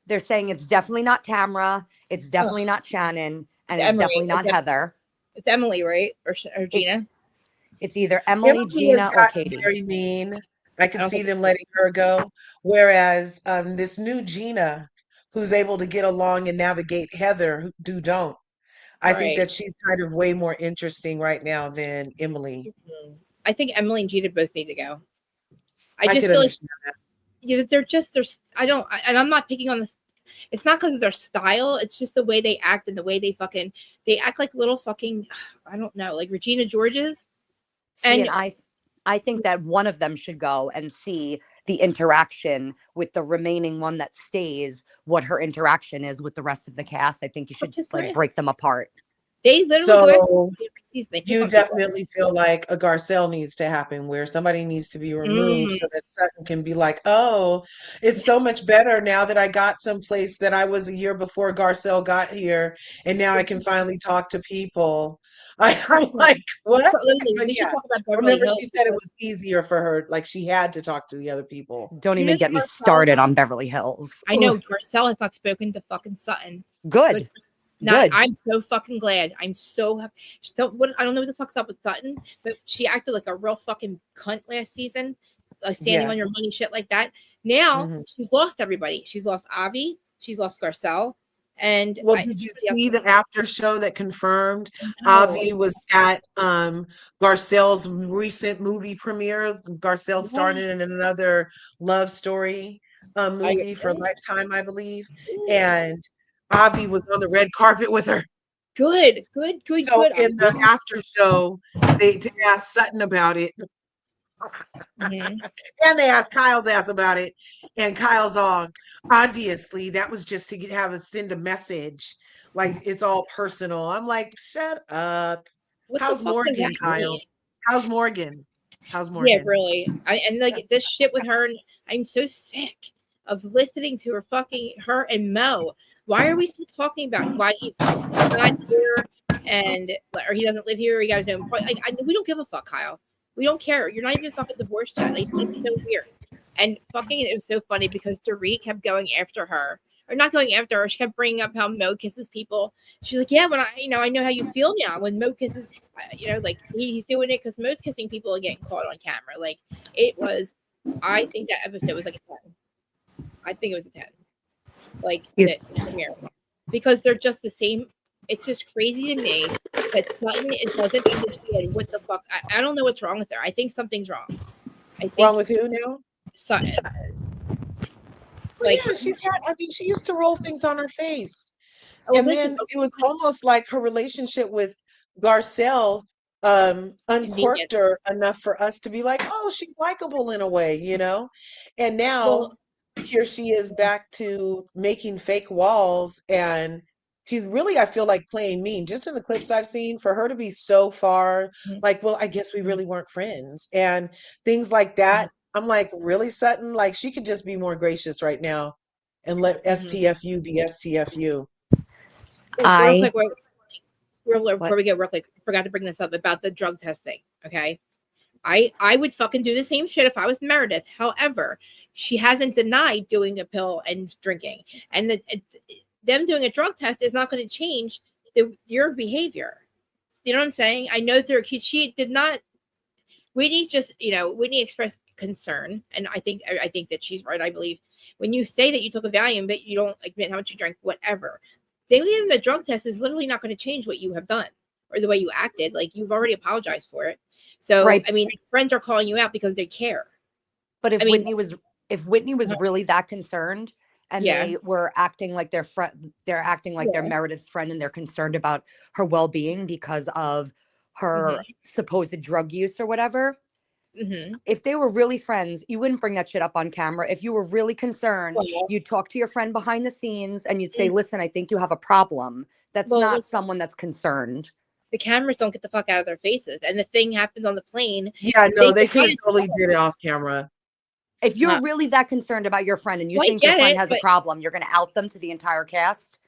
they're saying it's definitely not Tamara, it's definitely not Shannon, and it's definitely not Heather. It's Emily, right? Or Gina? It's either Emily, Gina, or Katie. Very mean. I could see them letting her go. Whereas this new Gina, who's able to get along and navigate Heather, who don't. I think that she's kind of way more interesting right now than Emily. I think Emily and Gina both need to go. I just feel like I'm not picking on this. It's not because of their style. It's just the way they act and the way they act like little fucking, I don't know, like Regina George's. And I think that one of them should go and see the interaction with the remaining one that stays, what her interaction is with the rest of the cast. I think you should just break them apart. They literally you definitely feel like a Garcelle needs to happen, where somebody needs to be removed so that Sutton can be like, oh, it's so much better now that I got someplace that I was a year before Garcelle got here, and now I can finally talk to people. I'm like, what? But yeah, remember she said it was easier for her, like she had to talk to the other people. Don't even get me started on Beverly Hills. I know Garcelle has not spoken to fucking Sutton. Good. I'm so fucking glad. I don't know what the fuck's up with Sutton, but she acted like a real fucking cunt last season, standing on your money, shit like that. Now she's lost everybody. She's lost Avi. She's lost Garcelle, And Well, did you see the after show that confirmed Avi was at Garcelle's recent movie premiere? Garcelle starred in another love story movie for Lifetime, I believe. And Avi was on the red carpet with her. Good. So in the after show, they asked Sutton about it. Mhm. And they asked Kyle's ass about it. And Kyle's all, obviously, that was just to send a message. Like, it's all personal. I'm like, shut up. What the How's fuck does Morgan, that Kyle? mean? How's Morgan? How's Yeah, Morgan? really. And like this shit with her, and I'm so sick of listening to her and Mo. Why are we still talking about why he's not here or he doesn't live here? Or he got his own point. We don't give a fuck, Kyle. We don't care. You're not even fucking divorced yet. Like, it's so weird. And it was so funny because Dorit kept going after her. Or not going after her. She kept bringing up how Mo kisses people. She's like, yeah, when I know how you feel now when Mo kisses, like he's doing it because Mo's kissing people and getting caught on camera. Like, it was, I think that episode was like a 10. I think it was a 10. Like, because they're just the same. It's just crazy to me that Sutton doesn't understand what the fuck. I don't know what's wrong with her. I think something's wrong. I think wrong with who now? Sutton. Well, yeah, she used to roll things on her face. Oh, And then it was almost like her relationship with Garcelle uncorked her enough for us to be like, oh, she's likable in a way, And now here she is back to making fake walls, and she's really, I feel like, playing mean. Just in the clips I've seen, for her to be so far like, well, I guess we really weren't friends and things like that. I'm like, really, Sutton? Like, she could just be more gracious right now and let STFU be STFU. Real quick, before we go, real quick, I forgot to bring this up about the drug testing. Okay, I would fucking do the same shit if I was Meredith. However, she hasn't denied doing a pill and drinking, and them doing a drug test is not going to change your behavior. You know what I'm saying? I know she did not. Whitney Whitney expressed concern, and I think that she's right. I believe when you say that you took a Valium, but you don't admit how much you drank, whatever. Doing the drug test is literally not going to change what you have done or the way you acted. Like, you've already apologized for it. So, right. I mean, friends are calling you out because they care. But if Whitney was really that concerned and they were acting like their friend, they're acting like they're Meredith's friend, and they're concerned about her well-being because of her supposed drug use or whatever. If they were really friends, you wouldn't bring that shit up on camera. If you were really concerned, you'd talk to your friend behind the scenes and you'd say, listen, I think you have a problem. That's not someone that's concerned. The cameras don't get the fuck out of their faces. And the thing happens on the plane. Yeah, no, they could have totally did it off camera. If you're really that concerned about your friend and you think your friend has a problem, you're going to out them to the entire cast.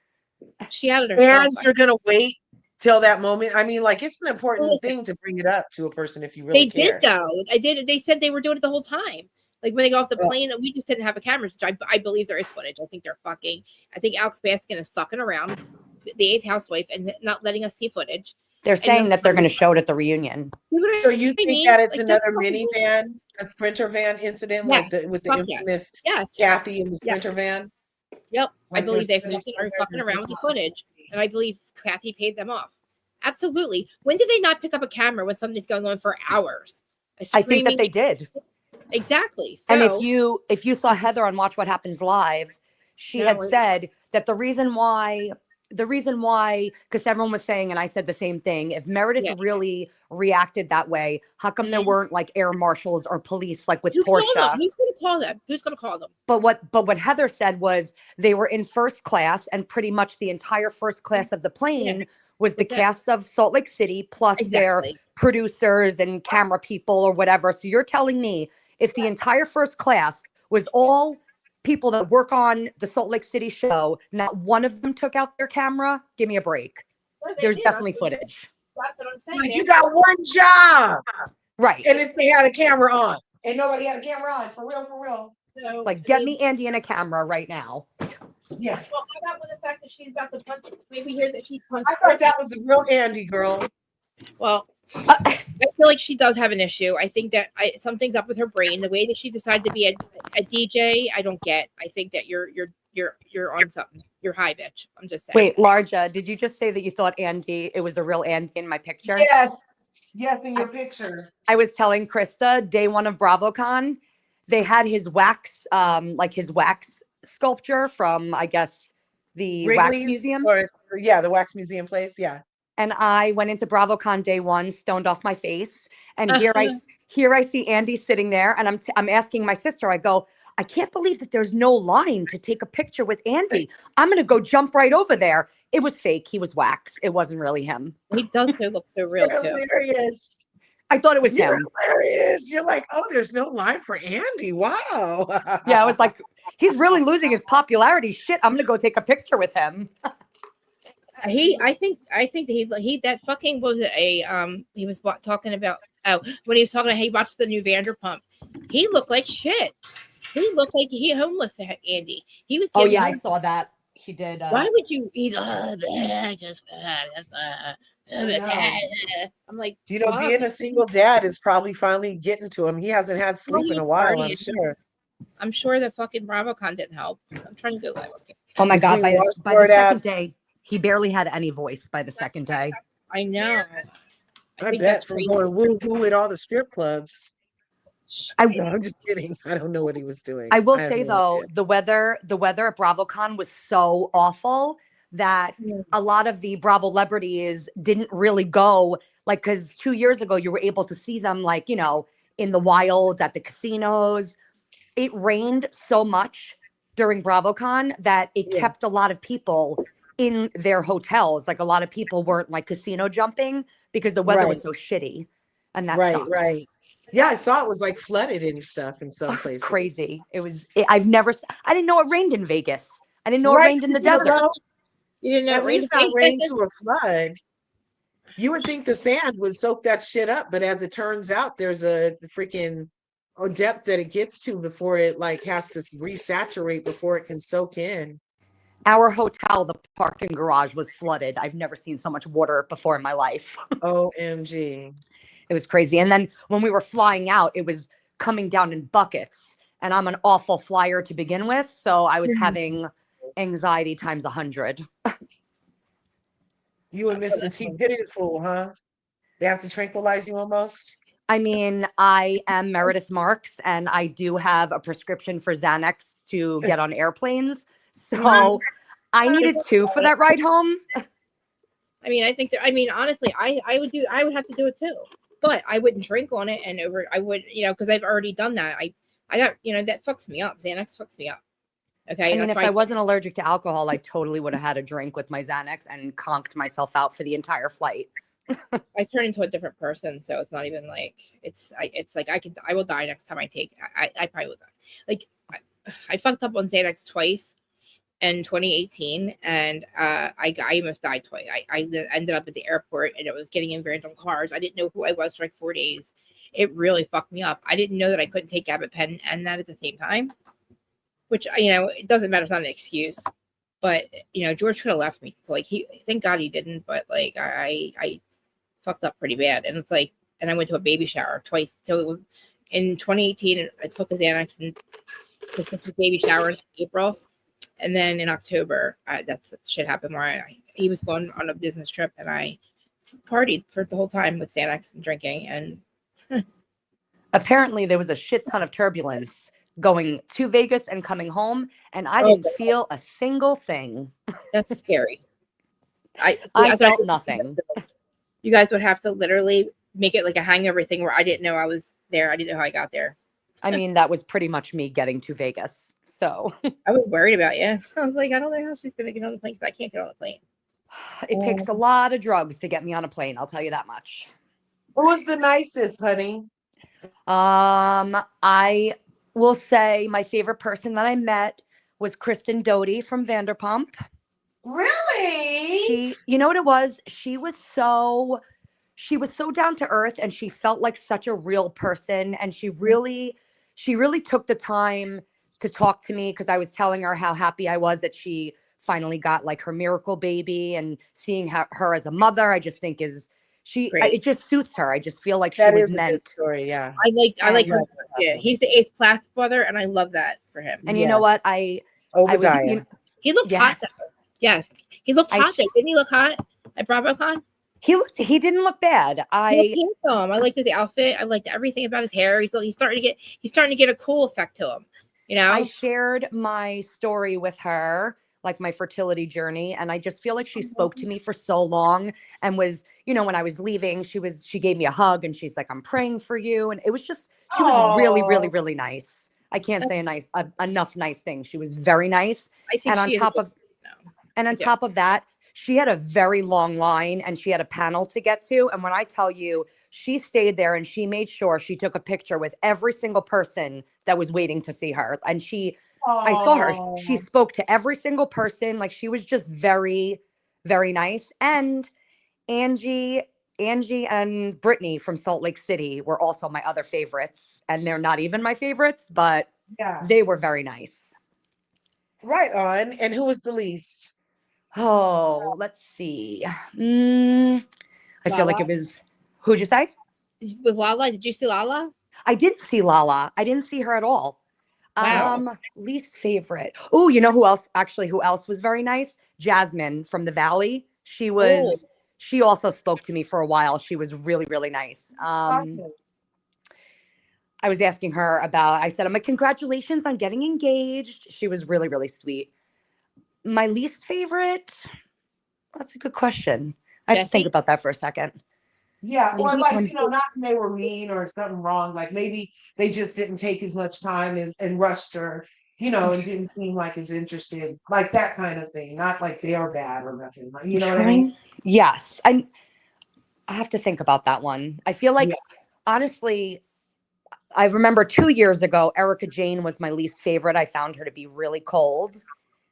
She outed herself. And you're going to wait till that moment. I mean, like, it's an important thing to bring it up to a person if you really care. They did, though. They said they were doing it the whole time. Like, when they got off the plane, we just didn't have a camera. Which I believe there is footage. I think they're fucking. I think Alex Baskin is fucking around the 8th housewife and not letting us see footage. They're saying that they're going to show it at the reunion. So you think that it's another minivan, a Sprinter van incident, with the infamous Kathy in the Sprinter van? Yep, I believe they're fucking around with the footage, and I believe Kathy paid them off. Absolutely. When did they not pick up a camera when something's going on for hours? I think that they did. Exactly. So, and if you saw Heather on Watch What Happens Live, she had said that the reason why, because everyone was saying, and I said the same thing, if Meredith really reacted that way, how come there weren't like air marshals or police like with Portia? Who's going to call them? Who's going to call them? But what Heather said was they were in first class, and pretty much the entire first class of the plane was the cast of Salt Lake City plus their producers and camera people or whatever. So you're telling me if the entire first class was all people that work on the Salt Lake City show, not one of them took out their camera? Give me a break. There's definitely footage. That's what I'm saying. But you got one job. Right. And if they had a camera on, and nobody had a camera on, for real. So, like, get me Andy and a camera right now. Yeah. Well, how about with the fact that she's about to punch? Maybe hear that she's punched. I thought that was the real Andy girl. Well, I feel like she does have an issue. I think that something's up with her brain. The way that she decided to be a DJ, I don't get. I think that you're you're on something. You're high, bitch. I'm just saying. Wait, Larja, did you just say that you thought Andy, it was the real Andy in my picture? Yes. Yes, in your picture. I was telling Krista, day one of BravoCon, they had his wax, his wax sculpture from, I guess, the Wax Wrigley's Museum. The Wax Museum place. Yeah. And I went into BravoCon day one, stoned off my face. And here I see Andy sitting there. And I'm asking my sister, I go, I can't believe that there's no line to take a picture with Andy. I'm going to go jump right over there. It was fake. He was wax. It wasn't really him. He does look so real too. Hilarious. I thought it was You're him. hilarious. You're like, oh, there's no line for Andy. Wow. Yeah, I was like, he's really losing his popularity. Shit, I'm gonna go take a picture with him. I think he that fucking was he was talking about when he was talking about he watched the new Vanderpump. He looked like shit. He looked like he homeless Andy. He was. Oh yeah, I saw that. He did. Why would you? He's just. I'm like, being a single dad is probably finally getting to him. He hasn't had sleep in a while, I'm sure. I'm sure the fucking BravoCon didn't help. I'm trying to go live. Oh my God, by the second day, he barely had any voice by the second day. I know. I bet from going woo-woo at all the strip clubs. I'm just kidding. I don't know what he was doing. I will say though, the weather at BravoCon was so awful that a lot of the Bravo celebrities didn't really go, like, because 2 years ago you were able to see them, like, you know, in the wilds at the casinos. It rained so much during BravoCon that it kept a lot of people in their hotels. Like, a lot of people weren't like casino jumping because the weather was so shitty. And that sucked. Right. Yeah, I saw it was like flooded and stuff in some places. Crazy. I didn't know it rained in Vegas. I didn't know it rained in the desert. You didn't know at least not rain to a flood. You would think the sand would soak that shit up, but as it turns out, there's a freaking depth that it gets to before it like has to resaturate before it can soak in. Our hotel, the parking garage was flooded. I've never seen so much water before in my life. OMG. It was crazy. And then when we were flying out, it was coming down in buckets. And I'm an awful flyer to begin with. So I was having anxiety times 100. You and Mr. T pitiful, huh? They have to tranquilize you almost? I mean, I am Meredith Marks, and I do have a prescription for Xanax to get on airplanes. So I needed 2 for that ride home. I mean, honestly, I would have to do it too. But I wouldn't drink on it I would, because I've already done that. I got, that fucks me up. Xanax fucks me up. Okay. I mean, if I wasn't allergic to alcohol, I totally would have had a drink with my Xanax and conked myself out for the entire flight. I turn into a different person, so it's not even like it's like I will die next time I take. I probably will die. Like I fucked up on Xanax twice in 2018, and I almost died twice. I ended up at the airport, and it was getting in random cars. I didn't know who I was for like 4 days. It really fucked me up. I didn't know that I couldn't take gabapentin and that at the same time. Which, it doesn't matter. It's not an excuse. But, George could have left me. So, thank God he didn't. But, I fucked up pretty bad. And it's like, and I went to a baby shower twice. So, in 2018, I took his Xanax and his sister's baby shower in April. And then in October, that's shit happened where he was going on a business trip. And I partied for the whole time with Xanax and drinking. And apparently there was a shit ton of turbulence going to Vegas and coming home, and I didn't feel a single thing. That's scary. I felt nothing. You guys would have to literally make it like a hangover thing where I didn't know I was there. I didn't know how I got there. I mean, that was pretty much me getting to Vegas. So I was worried about you. I was like, I don't know how she's going to get on the plane because I can't get on the plane. It takes a lot of drugs to get me on a plane. I'll tell you that much. Who was the nicest, honey? I will say my favorite person that I met was Kristen Doty from Vanderpump. Really? You know what it was? She was so down to earth, and she felt like such a real person. And she really took the time to talk to me because I was telling her how happy I was that she finally got like her miracle baby, and seeing her as a mother, I just think it just suits her. I just feel like that she was is meant. A good story, yeah. I like her. Yeah, he's the 8th Plath brother, and I love that for him. And you know what? Obadiah. He looked hot Yes. though. Yes, he looked hot though. Didn't he look hot at BravoCon? He didn't look bad. He looked handsome. I liked his outfit. I liked everything about his hair. He's starting to get a cool effect to him. You know, I shared my story with her, like my fertility journey, and I just feel like she spoke to me for so long and was, you know, when I was leaving, she gave me a hug and she's like, I'm praying for you. And it was just, she was really, really, really nice. I can't say enough nice things. She was very nice. I think And on top of top of that, she had a very long line and she had a panel to get to. And when I tell you, she stayed there and she made sure she took a picture with every single person that was waiting to see her. And I saw her. She spoke to every single person. Like, she was just very, very nice. And Angie and Brittany from Salt Lake City were also my other favorites. And they're not even my favorites, but they were very nice. Right on. And who was the least? Oh, let's see. I feel like it was, who'd you say? With Lala, did you see Lala? I didn't see Lala. I didn't see her at all. Wow. Least favorite. Oh, you know who else was very nice? Jasmine from the Valley. She also spoke to me for a while. She was really, really nice. Awesome. I was asking her I said, I'm like, congratulations on getting engaged. She was really, really sweet. My least favorite? That's a good question. I have to think about that for a second. Yeah, or like, you know, not they were mean or something wrong. Like maybe they just didn't take as much time and rushed her, you know, and didn't seem like as interested, like that kind of thing. Not like they are bad or nothing. Like, you know what I mean? Yes. I have to think about that one. I feel like, honestly, I remember 2 years ago, Erica Jane was my least favorite. I found her to be really cold,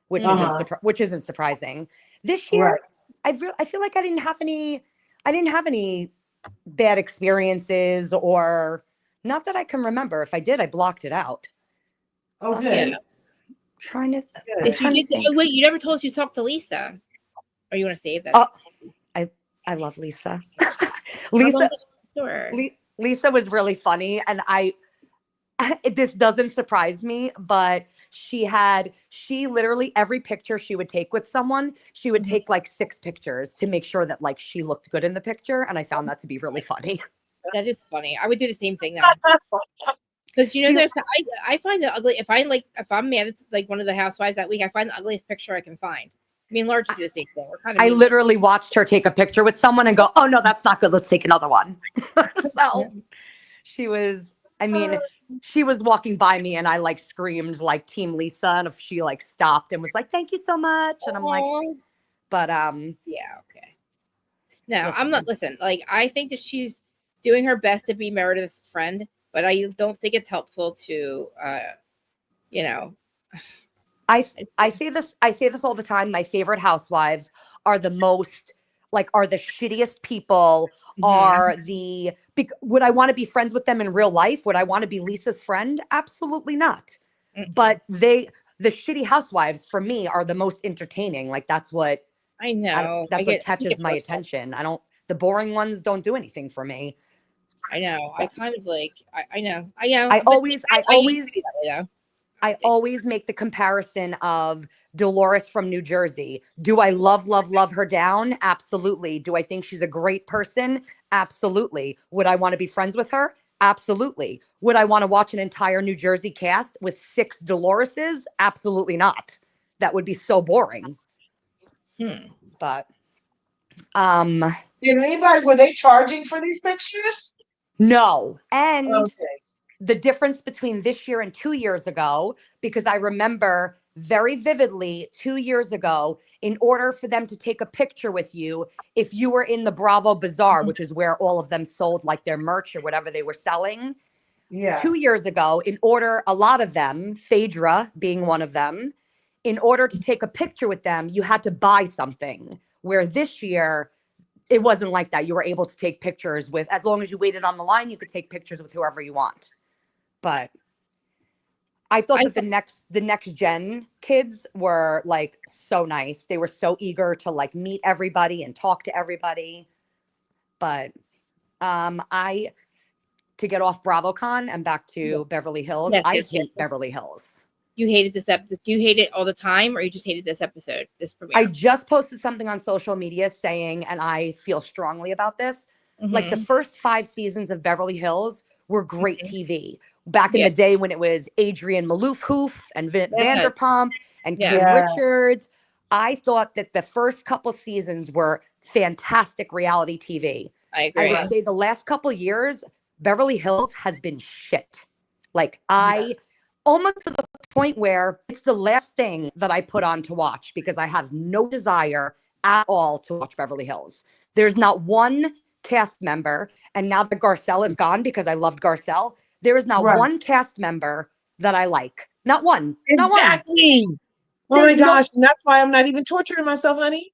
which isn't surprising. This year, I feel like I didn't have any bad experiences, or not that I can remember. If I did, I blocked it out. Oh, good. Trying to. Wait, you never told us you talked to Lisa. Or you want to save that? I love Lisa. Lisa was really funny, and this doesn't surprise me, but she literally, every picture she would take with someone, she would take like 6 pictures to make sure that like she looked good in the picture. And I found that to be really funny. That is funny. I would do the same thing though. Because you know, I find it ugly. If I'm mad at like one of the housewives that week, I find the ugliest picture I can find. I mean, Large do the same thing. I literally watched her take a picture with someone and go, oh no, that's not good. Let's take another one. So she was walking by me and I like screamed like Team Lisa, and if she like stopped and was like, thank you so much. And I'm like, but yeah, okay. No, I'm not. Listen, like, I think that she's doing her best to be Meredith's friend, but I don't think it's helpful to, you know. I say this all the time. My favorite housewives are the shittiest people. Would I want to be friends with them in real life? Would I want to be Lisa's friend? Absolutely not. But the shitty housewives for me are the most entertaining. Like, that's what I know. That's what catches my attention. The boring ones don't do anything for me. I know. I kind of like, I know. I always make the comparison of Dolores from New Jersey. Do I love her down? Absolutely. Do I think she's a great person? Absolutely. Would I want to be friends with her? Absolutely. Would I want to watch an entire New Jersey cast with 6 Doloreses? Absolutely not. That would be so boring. But were they charging for these pictures? No. And the difference between this year and 2 years ago, because I remember very vividly 2 years ago, in order for them to take a picture with you, if you were in the Bravo Bazaar, which is where all of them sold like their merch or whatever they were selling. 2 years ago, a lot of them, Phaedra being one of them, in order to take a picture with them, you had to buy something. Where this year, it wasn't like that. You were able to take pictures with, as long as you waited on the line, you could take pictures with whoever you want. But I thought that the next gen kids were like so nice. They were so eager to like meet everybody and talk to everybody. But to get off BravoCon and back to Beverly Hills, I hate Beverly Hills. You hated this episode. Do you hate it all the time, or you just hated this episode, this premiere? I just posted something on social media saying, and I feel strongly about this, like the first 5 seasons of Beverly Hills were great TV. Back in the day when it was Adrienne Maloof and Vanderpump and Kim Richards, I thought that the first couple seasons were fantastic reality TV. I agree. I would say the last couple years, Beverly Hills has been shit. Like almost to the point where it's the last thing that I put on to watch because I have no desire at all to watch Beverly Hills. There's not one cast member, and now that Garcelle is gone because I loved Garcelle, there is not one cast member that I like. Not one. Exactly. Not one. Oh my gosh. And that's why I'm not even torturing myself, honey.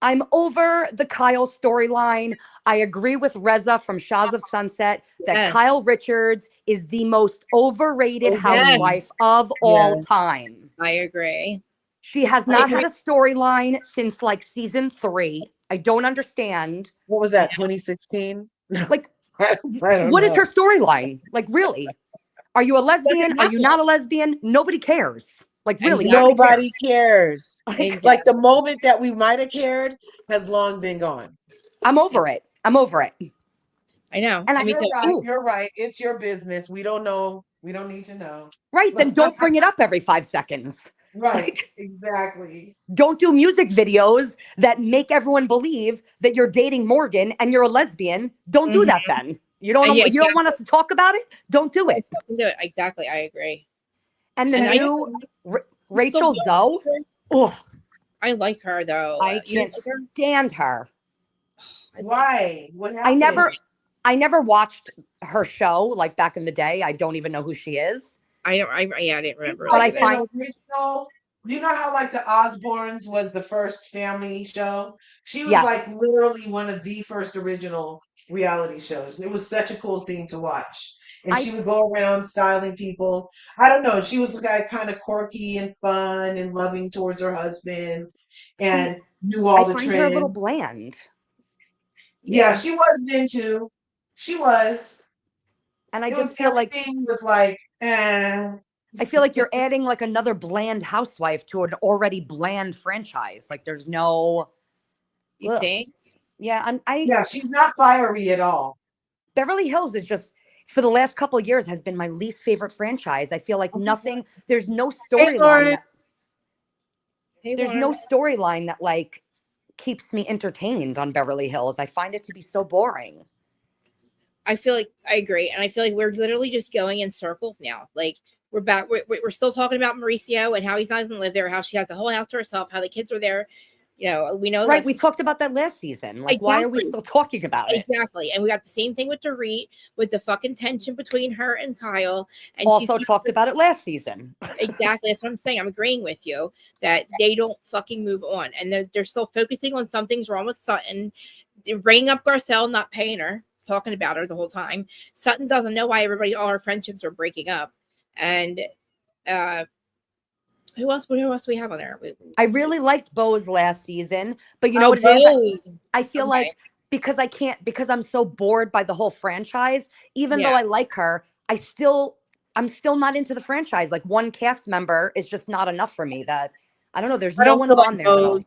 I'm over the Kyle storyline. I agree with Reza from Shahs of Sunset that Kyle Richards is the most overrated housewife of all time. I agree. She has not had a storyline since like season 3. I don't understand. What was that, 2016? Like, I don't what know. is her storyline? Like, really? Are you a lesbian? Are you not a lesbian? Nobody cares. Like, really, nobody cares. Like the moment that we might have cared has long been gone. I'm over it. I'm over it. I know. And you're right. It's your business. We don't know. We don't need to know. Right. Then don't bring it up every 5 seconds. Right. Like, exactly. Don't do music videos that make everyone believe that you're dating Morgan and you're a lesbian. Don't do that then. You don't you don't want us to talk about it? Don't do it. Don't do it. Exactly. I agree. And the new Rachel Zoe. Oh, I like her though. I can't stand her. Why? What happened? I never watched her show like back in the day. I don't even know who she is. I didn't remember. But I find original. You know how like the Osbournes was the first family show? She was like literally one of the first original reality shows. It was such a cool thing to watch. And she would go around styling people. I don't know. She was like kind of quirky and fun and loving towards her husband and knew all the trends. I find her a little bland. Yeah, she wasn't into. She was. And I just feel like everything was like, I feel like you're adding like another bland housewife to an already bland franchise. Like there's no. You think? Yeah, yeah, she's not fiery at all. Beverly Hills is just, for the last couple of years, has been my least favorite franchise. I feel like nothing. There's no storyline. There's no storyline that like keeps me entertained on Beverly Hills. I find it to be so boring. I feel like I agree, and I feel like we're literally just going in circles now. Like we're back. We're still talking about Mauricio and how he's not going to live there, how she has the whole house to herself, how the kids are there. You know, we know. Right, we talked about that last season. Like, why are we still talking about it? Exactly, and we got the same thing with Dorit, with the fucking tension between her and Kyle. And also talked about it last season. Exactly, that's what I'm saying. I'm agreeing with you that they don't fucking move on, and they're still focusing on something's wrong with Sutton. They're bringing up Garcelle, not paying her, talking about her the whole time. Sutton doesn't know why all her friendships are breaking up, and who else do we have on there? I really liked Bo's last season, but you know what it is? I feel like because I'm so bored by the whole franchise, even though I like her, I'm still not into the franchise. Like one cast member is just not enough for me. That I don't know. There's no one on there.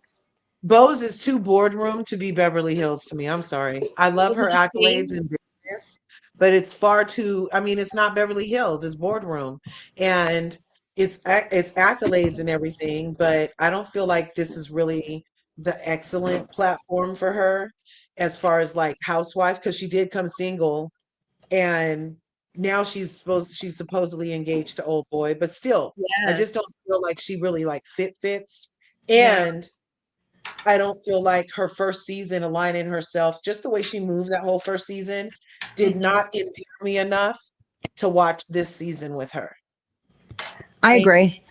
Bo's is too boardroom to be Beverly Hills to me. I'm sorry. I love her accolades and business, but it's far too. I mean, it's not Beverly Hills. It's boardroom, and it's accolades and everything. But I don't feel like this is really the excellent platform for her as far as like housewife, because she did come single, and now she's supposedly engaged to old boy. But still, I just don't feel like she really like fits. And I don't feel like her first season aligning herself, just the way she moved that whole first season, did not endear me enough to watch this season with her. I agree.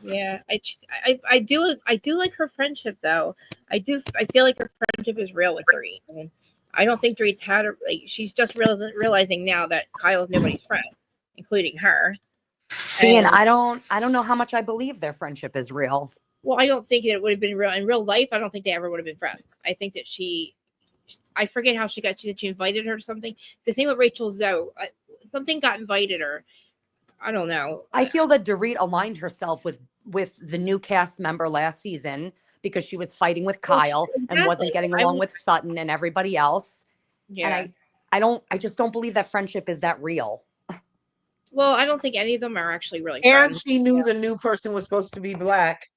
Yeah, I do like her friendship though. I feel like her friendship is real with Dorit. I mean, I don't think Dorit's had she's just realizing now that Kyle's nobody's friend, including her. See, and I don't know how much I believe their friendship is real. Well, I don't think it would have been real in real life. I don't think they ever would have been friends. I think that I forget how she invited her to something. The thing with Rachel Zoe, something got invited her. I don't know. I feel that Dorit aligned herself with the new cast member last season because she was fighting with Kyle and wasn't getting along with Sutton and everybody else. Yeah. And I just don't believe that friendship is that real. Well, I don't think any of them are actually really And friends. she knew the new person was supposed to be black.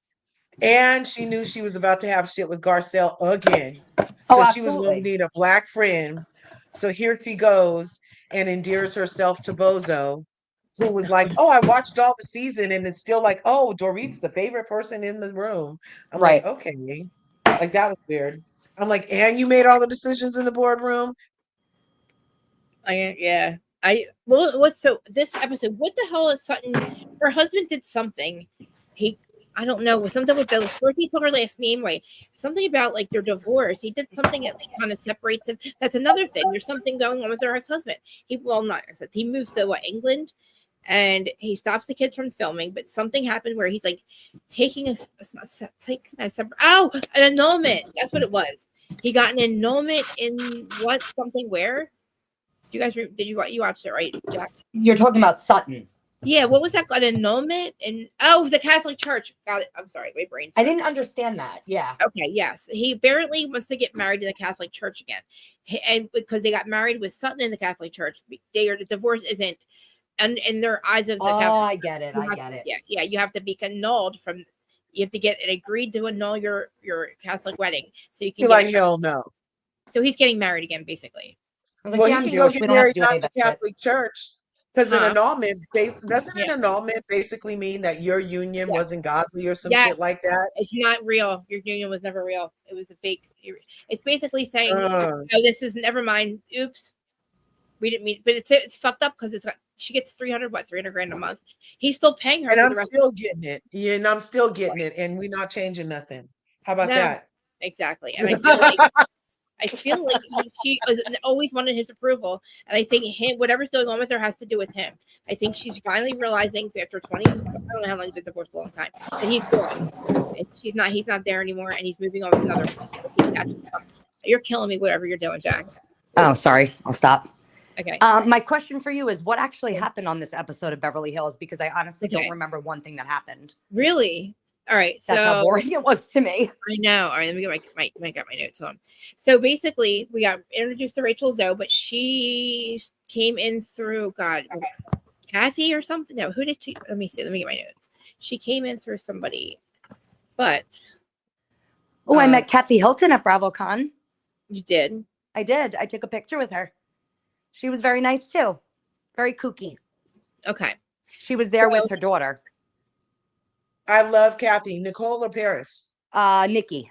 And she knew she was about to have shit with Garcelle again. So she was going to need a black friend. So here she goes and endears herself to Bozo, who was like, oh, I watched all the season, and it's still like, oh, Dorit's the favorite person in the room. I'm like, okay. Like, that was weird. I'm like, and you made all the decisions in the boardroom? Yeah. What's this episode? What the hell is Sutton? Her husband did something. I don't know. Something with the first he told her last name right. Something about like their divorce. He did something that like, kind of separates him. That's another thing. There's something going on with her ex-husband. He moves to England, and he stops the kids from filming. But something happened where he's like taking an annulment. That's what it was. He got an annulment in something where. You guys, you watched it, right, Jack? You're talking about Sutton. Yeah, what was that? An annulment? And the Catholic Church. Got it. I'm sorry, my brain's. I didn't understand that. Yeah. Okay. Yes, he apparently wants to get married in the Catholic Church again, and because they got married with Sutton in the Catholic Church, the divorce isn't, and in their eyes of the. Oh, Catholic, I get it. I get it. Yeah. You have to be annulled from. You have to get it agreed to annul your Catholic wedding, so you can. Like hell no. So he's getting married again, basically. Like, well, he can go get married not the Catholic Church. Because an annulment, doesn't an annulment basically mean that your union wasn't godly or some shit like that? It's not real. Your union was never real. It was a fake. It's basically saying, "Oh, this is never mind. Oops, we didn't mean." But it's fucked up because she gets $300 grand a month. He's still paying her, and I'm still getting it. Yeah, and I'm still getting it, and we're not changing nothing. How about that? Exactly. And I feel like she always wanted his approval, and I think whatever's going on with her has to do with him. I think she's finally realizing after 20 years, I don't know how long he's been divorced, a long time, that he's gone. And he's not there anymore, and he's moving on with another person. You're killing me, whatever you're doing, Jack. Oh, sorry. I'll stop. Okay. My question for you is, what actually happened on this episode of Beverly Hills? Because I honestly don't remember one thing that happened. Really? All right, that's how boring it was to me. I know. All right, let me get my notes on. So basically, we got introduced to Rachel Zoe, but she came in through Kathy or something. No, who did she? Let me see. Let me get my notes. She came in through somebody, but I met Kathy Hilton at BravoCon. You did? I did. I took a picture with her. She was very nice too. Very kooky. Okay. She was there with her daughter. I love Kathy. Nicole or Paris? Nikki.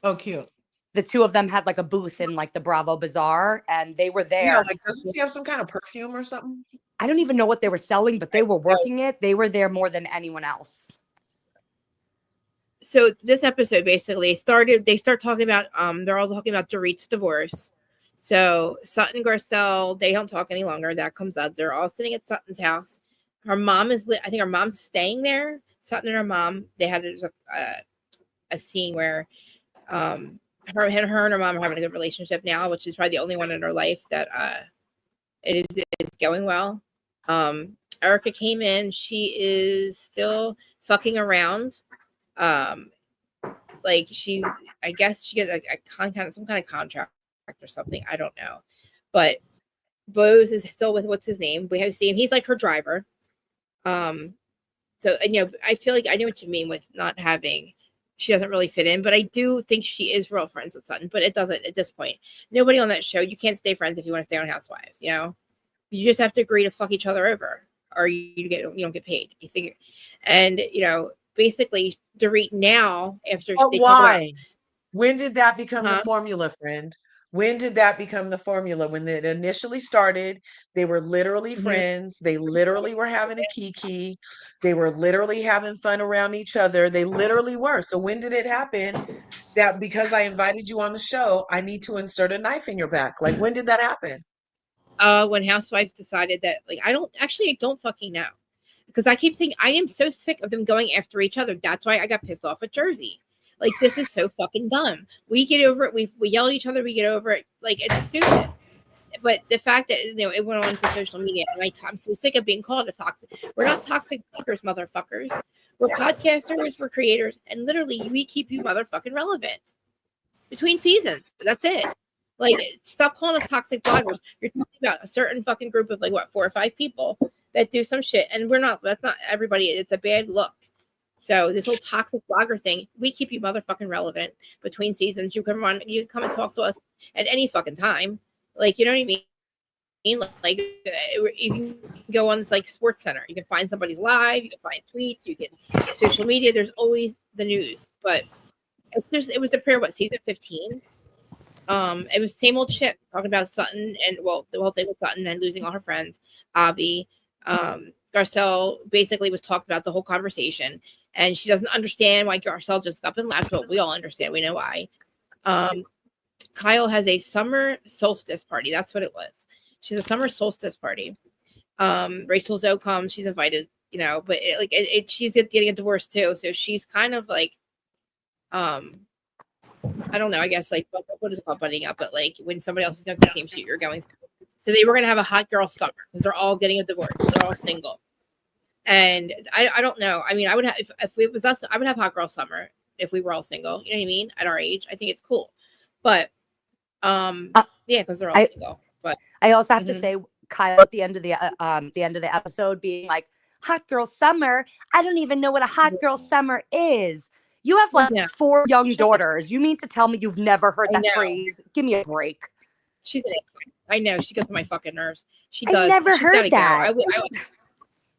Oh, cute. The two of them had like a booth in like the Bravo Bazaar, and they were there. Yeah, like doesn't she have some kind of perfume or something? I don't even know what they were selling, but they were working it. They were there more than anyone else. So this episode basically they start talking about they're all talking about Dorit's divorce. So Sutton and Garcelle, they don't talk any longer. That comes up. They're all sitting at Sutton's house. Her mom I think her mom's staying there. Sutton and her mom, they had a scene where her and her mom are having a good relationship now, which is probably the only one in her life that it is going well. Erica came in. She is still fucking around. Like I guess she gets some kind of contract or something. I don't know. But Bose is still with what's his name? We have seen he's like her driver. So, I feel like I know what you mean with not having, she doesn't really fit in, but I do think she is real friends with Sutton, but it doesn't at this point. Nobody on that show, you can't stay friends if you want to stay on Housewives, You just have to agree to fuck each other over, or you don't get paid. You think, and, basically, Dorit now, after they why? When did that become the formula, friend? When did that become the formula? When it initially started, they were literally friends. They literally were having a kiki. They were literally having fun around each other. They literally were. So when did it happen that because I invited you on the show, I need to insert a knife in your back? Like, when did that happen? When Housewives decided that, I don't fucking know. Because I keep saying, I am so sick of them going after each other. That's why I got pissed off at Jersey. Like, this is so fucking dumb. We get over it. We yell at each other. We get over it. Like, it's stupid. but the fact that it went on to social media, and I'm so sick of being called a toxic. We're not toxic bloggers, motherfuckers. We're podcasters, we're creators, and literally we keep you motherfucking relevant between seasons. That's it. Like, stop calling us toxic bloggers. You're talking about a certain fucking group of 4 or 5 people that do some shit, and we're not. That's not everybody. It's a bad look. So this whole toxic blogger thing, we keep you motherfucking relevant between seasons. You can come and talk to us at any fucking time. Like, you know what I mean? Like, you can go on Sports Center. You can find somebody's live. You can find tweets. You can social media. There's always the news. But it was the prayer. What, season 15? It was same old shit talking about Sutton and the whole thing with Sutton and losing all her friends. Avi, Garcelle basically was talking about the whole conversation, and she doesn't understand why Garcelle just up and laughed. But we all understand. We know why. Kyle has a summer solstice party. That's what it was. She's a summer solstice party. Rachel Zoe comes. She's invited. But she's getting a divorce too, so she's kind of like, I don't know. I guess what is it called, buddying up? But when somebody else is going through the same shit you're going through. So they were going to have a hot girl summer because they're all getting a divorce. They're all single. And I don't know. I mean, I would have, if it was us, I would have hot girl summer if we were all single. You know what I mean? At our age, I think it's cool. But yeah, because they're all single. But I also have to say, Kyle at the end of the episode being like, "Hot girl summer. I don't even know what a hot girl summer is." You have 4 young daughters. You mean to tell me you've never heard that phrase? Give me a break. She's an idiot. I know. She gets on my fucking nerves. She does. I never heard that.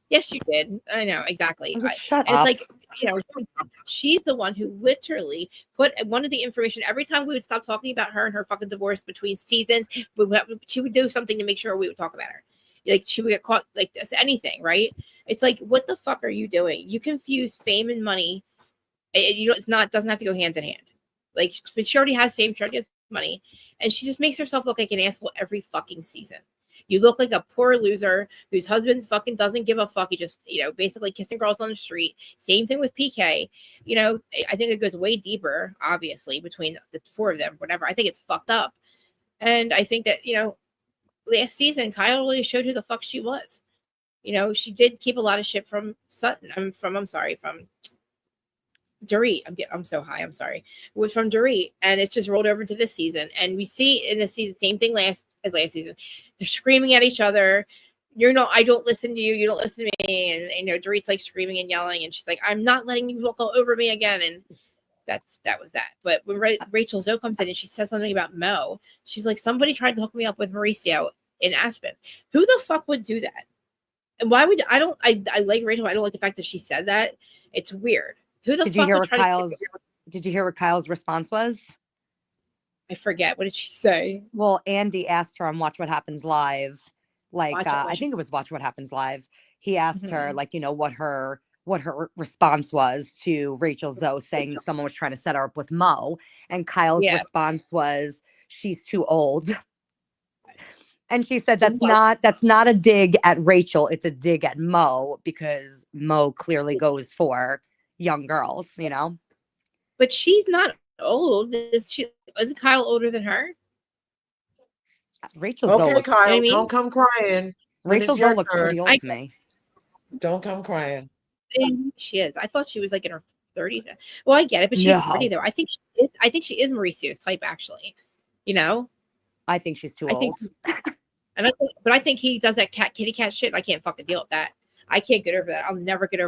Yes, you did. I know, exactly. Shut up. It's she's the one who literally put one of the information every time we would stop talking about her and her fucking divorce between seasons. She would do something to make sure we would talk about her. She would get caught anything, right? It's what the fuck are you doing? You confuse fame and money. Doesn't have to go hand in hand. But she already has fame, she already has money, and she just makes herself look like an asshole every fucking season. You look like a poor loser whose husband fucking doesn't give a fuck. He just, basically kissing girls on the street. Same thing with PK. I think it goes way deeper, obviously, between the 4 of them, whatever. I think it's fucked up. And I think that, last season, Kyle really showed who the fuck she was. She did keep a lot of shit from Sutton. From Dorit. I'm so high. I'm sorry. It was from Dorit, and it's just rolled over into this season. And we see in this season, same thing last season. They're screaming at each other. I don't listen to you. You don't listen to me. And Dorit's screaming and yelling, and she's like, "I'm not letting you walk all over me again." And that was that. But when Rachel Zoe comes in and she says something about Mo, she's like, "Somebody tried to hook me up with Mauricio in Aspen." Who the fuck would do that? And why would I like Rachel. I don't like the fact that she said that. It's weird. Who the fuck would try to? Did you hear what Kyle's response was? I forget. What did she say? Well, Andy asked her on Watch What Happens Live. I think it was Watch What Happens Live. He asked her, what her response was to Rachel Zoe saying someone was trying to set her up with Mo. And Kyle's response was, "She's too old." And she said that's not a dig at Rachel. It's a dig at Mo, because Mo clearly goes for young girls, But she's not old. Isn't Kyle older than her? Rachel Okay, Zoe Kyle, don't come crying. Rachel Zoe looks pretty old to me. Don't come crying. She is. I thought she was in her 30s. Well, I get it, but she's pretty though. I think she is Mauricio's type, actually. I think she's too old. But I think he does that kitty cat shit. And I can't fucking deal with that. I can't get over that. I'll never get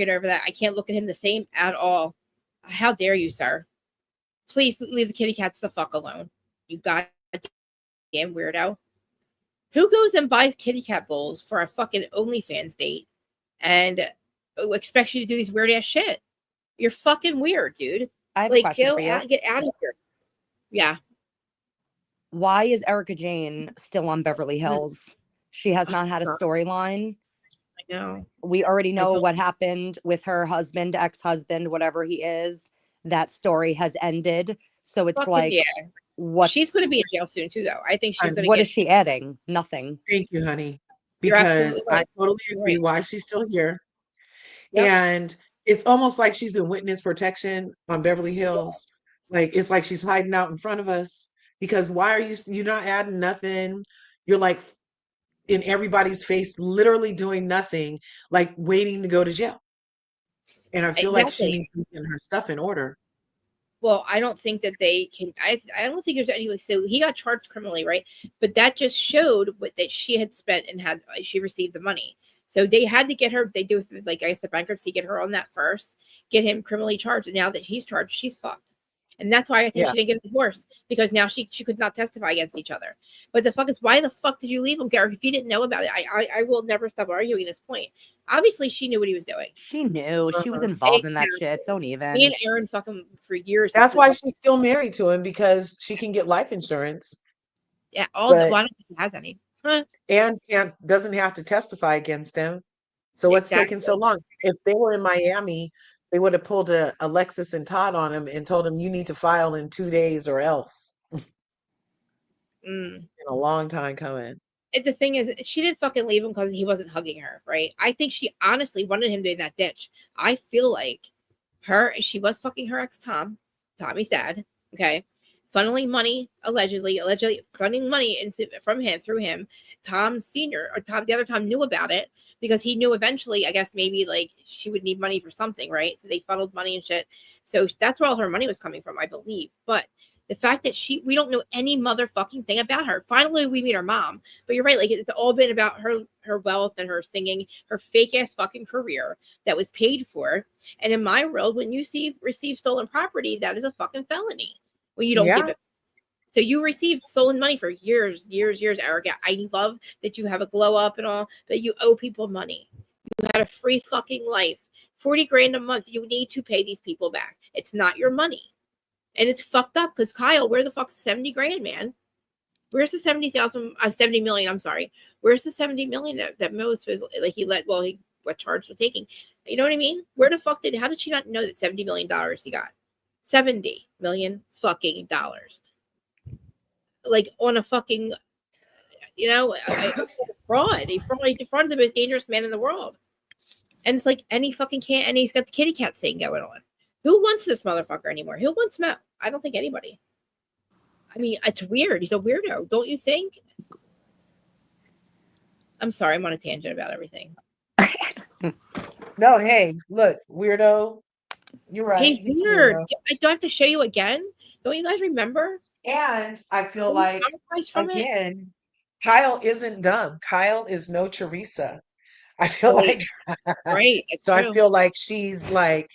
over that. I can't look at him the same at all. How dare you, sir? Please leave the kitty cats the fuck alone. You goddamn weirdo. Who goes and buys kitty cat bowls for a fucking OnlyFans date and expects you to do these weird ass shit? You're fucking weird, dude. I have a question for you. Get out of here. Yeah. Why is Erica Jane still on Beverly Hills? She has not had a storyline. I know. We already know what happened with her husband, ex-husband, whatever he is. That story has ended. So it's what? She's going to be in jail soon too, though. I think she's going to. What is she adding? Nothing. Thank you, honey. Because I totally agree why she's still here. Yep. And it's almost like she's in witness protection on Beverly Hills. It's like she's hiding out in front of us. Because why are you're not adding nothing? You're like in everybody's face, literally doing nothing, like waiting to go to jail. And I feel like she Exactly. needs to get her stuff in order. Well, I don't think that they can. I don't think there's any. So he got charged criminally, right? But that just showed what that she had spent and had she received the money. So they had to get her. They do like I guess the bankruptcy, get her on that first, get him criminally charged, and now that he's charged, she's fucked. And that's why I think Yeah. she didn't get a divorce, because now she could not testify against each other. But the fuck is, why the fuck did you leave him, Gareth? If you didn't know about it, I will never stop arguing this point. Obviously, she knew what he was doing. She knew. She was Uh-huh. involved in that shit. Don't Me even. and Aaron fuck him for years. That's why she's still married to him, because she can get life insurance. Yeah, all the, well, I don't think he has any. Huh? And doesn't have to testify against him. So what's taking so long? If they were in Miami, they would have pulled a Alexis and Todd on him and told him, you need to file in 2 days or else. Been a long time coming. The thing is, she didn't fucking leave him because he wasn't hugging her, right? I think she honestly wanted him in that ditch. I feel like she was fucking her ex Tommy's dad, okay? Funneling money, allegedly funding money from him through him. Tom Sr. or the other Tom knew about it because he knew eventually, I guess maybe like she would need money for something, right? So they funneled money and shit. So that's where all her money was coming from, I believe. But the fact that we don't know any motherfucking thing about her. Finally, we meet her mom. But you're right, like it's all been about her wealth and her singing, her fake ass fucking career that was paid for. And in my world, when you receive stolen property, that is a fucking felony. When you don't give it. So you received stolen money for years, Erica. I love that you have a glow up and all, but you owe people money. You had a free fucking life. 40 grand a month. You need to pay these people back. It's not your money. And it's fucked up because Kyle, where the fuck's 70 grand, man? Where's the 70 million? I'm sorry. Where's the 70 million that Mose was like he what charged with taking? You know what I mean? Where the fuck how did she not know that $70 million he got? $70 million fucking dollars. Like on a fucking, fraud. He defrauded the most dangerous man in the world. And it's like any fucking can't, and he's got the kitty cat thing going on. Who wants this motherfucker anymore? Who wants Mel? I don't think anybody. I mean, it's weird. He's a weirdo, don't you think? I'm sorry, I'm on a tangent about everything. No, hey, look, weirdo. You're right. He's weird. Do I have to show you again? Don't you guys remember? And I feel like, again, Kyle isn't dumb. Kyle is no Teresa. I feel like, right. So true. I feel like she's like,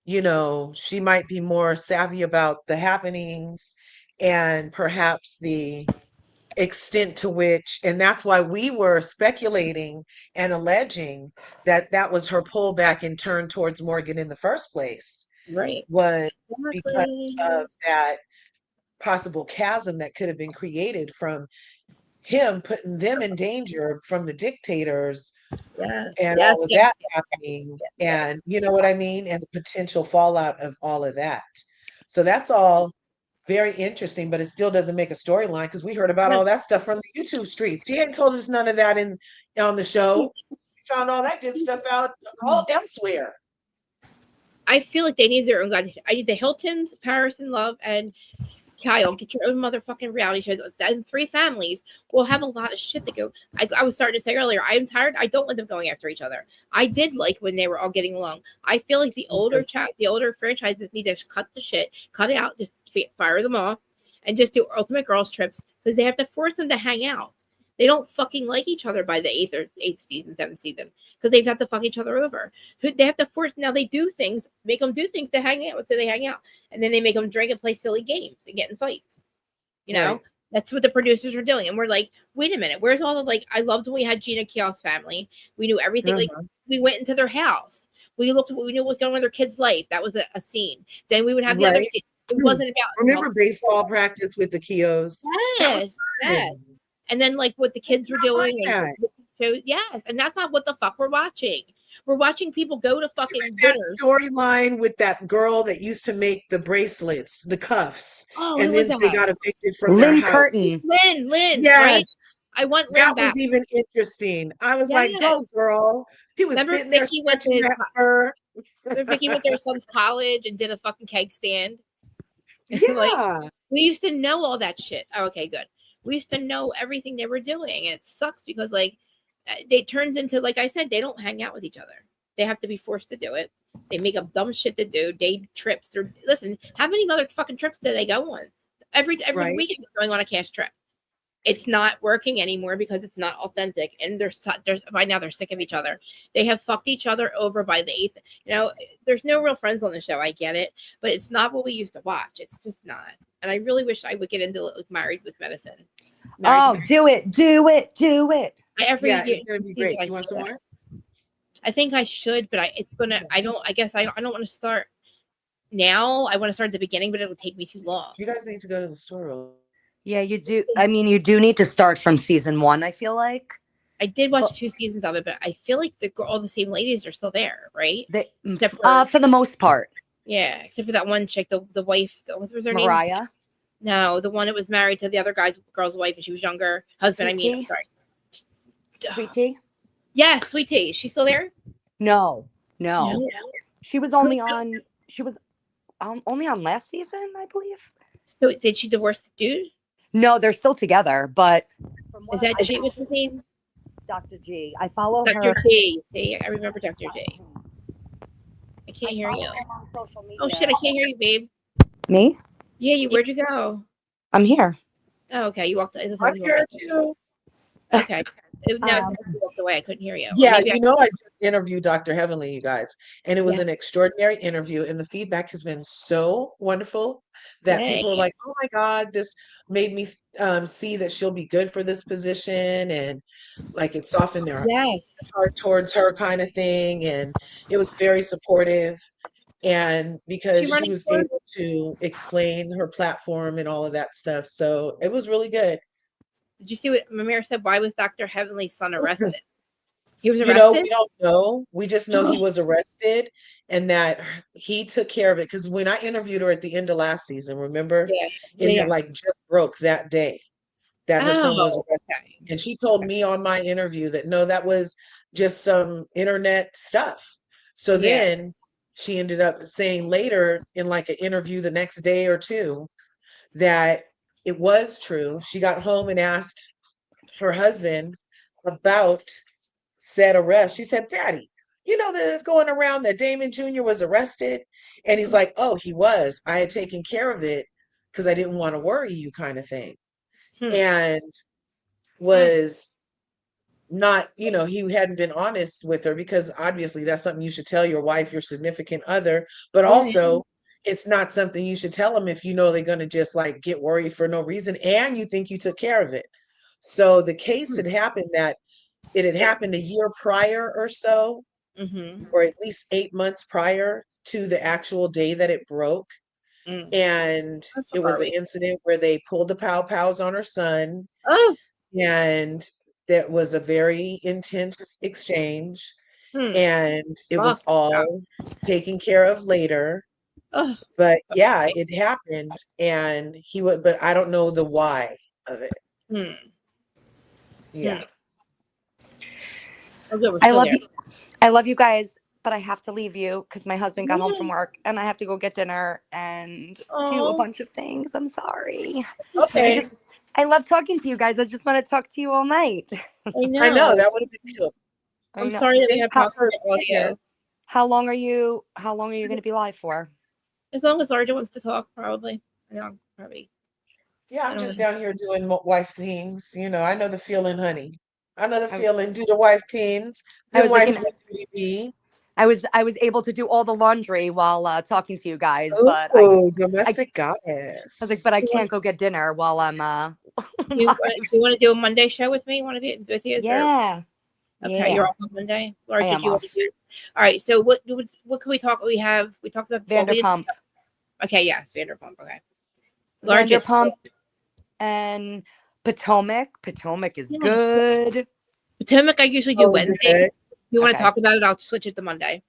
she might be more savvy about the happenings and perhaps the extent to which, and that's why we were speculating and alleging that was her pullback and turn towards Morgan in the first place. Right. Was because of that possible chasm that could have been created from him putting them in danger from the dictators and all of that happening. And you know what I mean? And the potential fallout of all of that. So that's all very interesting, but it still doesn't make a storyline because we heard about all that stuff from the YouTube streets. She ain't told us none of that on the show. We found all that good stuff out all elsewhere. I feel like they need their own guy. I need the Hiltons, Paris and Love, and Kyle. Get your own motherfucking reality show. And 3 families will have a lot of shit to go. I was starting to say earlier, I am tired. I don't want them going after each other. I did like when they were all getting along. I feel like the older franchises need to cut the shit, cut it out, just fire them all, and just do Ultimate Girls trips because they have to force them to hang out. They don't fucking like each other by the 8th season, 7th season, because they've had to fuck each other over. They have to force, now they do things, make them do things to hang out, so they hang out. And then they make them drink and play silly games and get in fights. Right. That's what the producers are doing. And we're like, wait a minute, where's all the, I loved when we had Gina Kiel's family. We knew everything. Like, we went into their house. We knew what was going on in their kid's life. That was a scene. Then we would have the other scene. It wasn't about. Remember baseball practice with the Kios? Yes. And then what the kids were doing. Yes. And that's not what the fuck we're watching. We're watching people go to fucking that storyline with that girl that used to make the bracelets, the cuffs, and then they got evicted from Lynn their house. Curtin. Lynn. Yes. Right? I want Lynn that back. was even interesting. I was like, go girl. He was sitting there stretching that fur. Remember Vicky went to her son's college and did a fucking keg stand? Like, Yeah. we used to know all that shit. Oh, okay, good. We used to know everything they were doing, and it sucks because like it turns into, like I said, they don't hang out with each other. They have to be forced to do it. They make up dumb shit to do. Day trips. Listen, how many motherfucking trips do they go on? Every Right. weekend they're going on a cash trip. It's not working anymore because it's not authentic, and there's by now they're sick of each other. They have fucked each other over by the eighth. You know, there's no real friends on the show. I get it, but it's not what we used to watch. It's just not. And I really wish I would get into like, Married with Medicine. Do it. Every Yeah, year, it's gonna be season great. I You want see some that. more? I think I should, but it's gonna. I don't. I guess I don't want to start now. I want to start at the beginning, but it will take me too long. You guys need to go to the store. Yeah, you do. I mean, you do need to start from season 1, I feel like. I did watch But 2 seasons of it, but I feel like all the same ladies are still there, right? they, Except for the most part. yeah, except for that one chick, the wife. What was her name? Mariah. No, the one that was married to the other girl's wife, and she was younger. Husband, Sweet I mean. Tea? I'm sorry. Sweet Tea? Yes, Sweet Tea. Is she still there? No. No. She was only on. She was only on last season, I believe. So did she divorce the dude? No, they're still together, but Is that G? What's his name? Dr. G. I follow Dr. her. G. See, I remember Dr. G. I can't hear you. On social media. Oh shit, I can't hear you, babe. Me? Yeah, where'd you go? I'm here. Oh, okay, you walked. I'm here too. Okay. No, you walked away. I couldn't hear you. Yeah, I just interviewed Dr. Heavenly, you guys, and it was Yeah. an extraordinary interview, and the feedback has been so wonderful that Yay. people are like, "Oh my God, this made me see that she'll be good for this position," and like it softened their Yes. heart towards her kind of thing, and it was very supportive. And because she running was for? able to explain her platform and all of that stuff, so it was really good. Did you see what Mamir said? Why was Dr. Heavenly's son arrested? He was You know, arrested? we don't know. We just know he was arrested and that he took care of it. Because when I interviewed her at the end of last season, remember, Yeah. it Yeah. had like just broke that day that her son was Oh, arrested. okay. And she told me on my interview that no, that was just some internet stuff. So Yeah. then she ended up saying later in like an interview the next day or two that it was true. She got home and asked her husband about said arrest. She said, Daddy, you know that it's going around that Damon Jr. was arrested? And he's like, oh, he was. I had taken care of it because I didn't want to worry you, kind of thing. And was not, he hadn't been honest with her because obviously that's something you should tell your wife, your significant other, but also it's not something you should tell them if you know they're going to just like get worried for no reason and you think you took care of it. So the case had happened that it had happened a year prior or so, or at least 8 months prior to the actual day that it broke. And it was an incident where they pulled the pow-pows on her son. Oh. And that was a very intense exchange. And it was all taken care of later. Oh. But yeah, it happened. And but I don't know the why of it. Yeah. I love you guys, but I have to leave you because my husband got home from work and I have to go get dinner and do a bunch of things. I'm sorry. Okay. I love talking to you guys. I just want to talk to you all night. I know that would have been cool. I'm sorry that we have proper audio. How long are you going to be live for? As long as Arja wants to talk, probably. No, probably. Yeah, I'm just down here doing wife things. I know the feeling, honey. I know the feeling. Do the wife teens. I was able to do all the laundry while talking to you guys, but domestic goddess. I was like, but I can't go get dinner while I'm. Do you want to do a Monday show with me? Want to be with you? Yeah. Okay, you're off on Monday. Or did you want to do? All right. So what can we talk? We talked about Vanderpump. Okay. Yes, Vanderpump. Okay. Vanderpump and Potomac. Potomac is good. Potomac, I usually do Wednesday. If you want to talk about it, I'll switch it to Monday.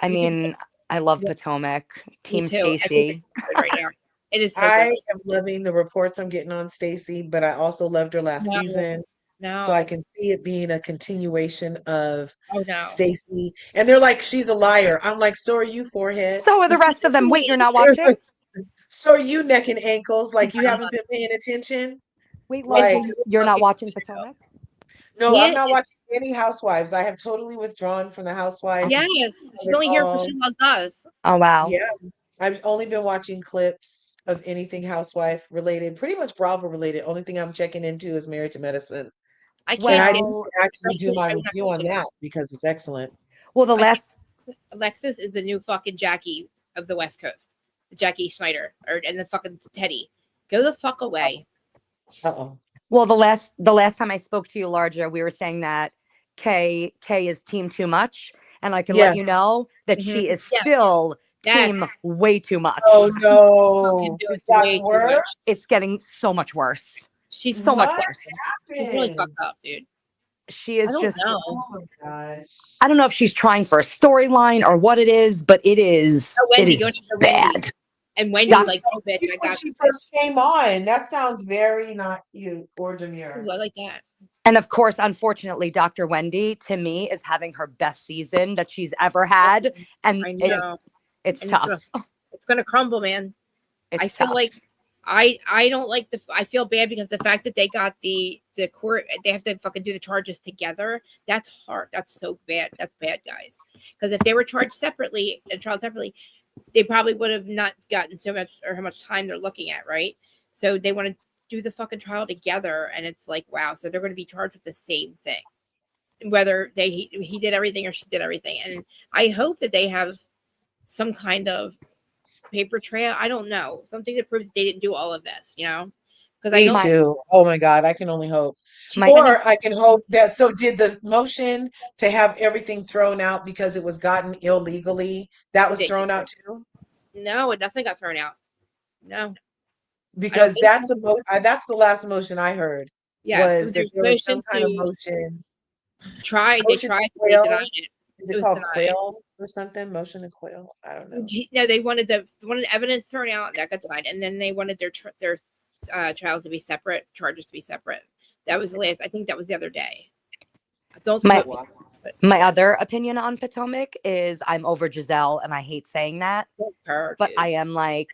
I mean, I love Potomac. Team Stacy. Right now. It is. I am loving the reports I'm getting on Stacy, but I also loved her last season. So I can see it being a continuation of Stacy. And they're like, she's a liar. I'm like, so are you, forehead. So are the rest of them. Wait, you're not watching? So are you neck and ankles? Like you haven't been paying attention? Wait, Like, Rhoslc, you're not watching Potomac? no, I'm Yeah, not watching any Housewives. I have totally withdrawn from the Housewife yes. of She's it only here because all. she loves us. Oh wow. Yeah, I've only been watching clips of anything housewife related, pretty much Bravo related. Only thing I'm checking into is Married to Medicine. I And can't I stand need Well, to actually do my I'm not review gonna on do it. that because it's excellent. the I last think Alexis is the new fucking Jackie of the West Coast. Jackie Schneider and the fucking Teddy. Go the fuck away. Uh-oh. the last time I spoke to you, Larger, we were saying that Kay is team too much, and I can let Yes. you know that Mhm. she is Yes. still Yes. team way too much. Oh Fucking no. do It's it way gotten too much. It's worse. getting so much worse. She's So much What worse. she's really happened? fucked up, dude. She I is don't just know. Oh my gosh. I don't know if she's trying for a storyline or what it is, but it is Oh, Wendy, it going is after Wendy. bad. And Who Wendy's was like, oh, bitch, I when got she this first bitch. came on? That sounds very not cute or demure. Ooh, I like that. And of course, unfortunately, Dr. Wendy, to me, is having her best season that she's ever had. And I Yeah. know. it's And tough. it's gonna crumble, man. I It's feel tough. like I don't like I feel bad because the fact that they got the court, they have to fucking do the charges together. That's hard. That's so bad. That's bad, guys. Because if they were charged separately and tried separately, they probably would have not gotten so much or how much time they're looking at, right? So they want to do the fucking trial together, and it's like, wow. So they're going to be charged with the same thing, whether he did everything or she did everything. And I hope that they have some kind of paper trail. I don't know, something to prove that they didn't do all of this, because I Me know My too. Oh my God, I can only hope. she's my kind of Or I can hope that, so did the motion to have everything thrown out because it was gotten illegally, that was thrown out too? no, nothing got thrown out. No, I don't Because think so. that's the last motion I heard, Yes, was there's that there was some motion kind of to motion they to tried, but they denied quail. it. Is It it was called denied. quail or something? Motion to quail? I don't know. No, they wanted evidence thrown out that got denied, and then they wanted their trials to be separate, charges to be separate. That was the last. I think that was the other day. Don't my quote me, but my other opinion on Potomac is I'm over Giselle, and I hate saying that, fuck her, but dude. I am like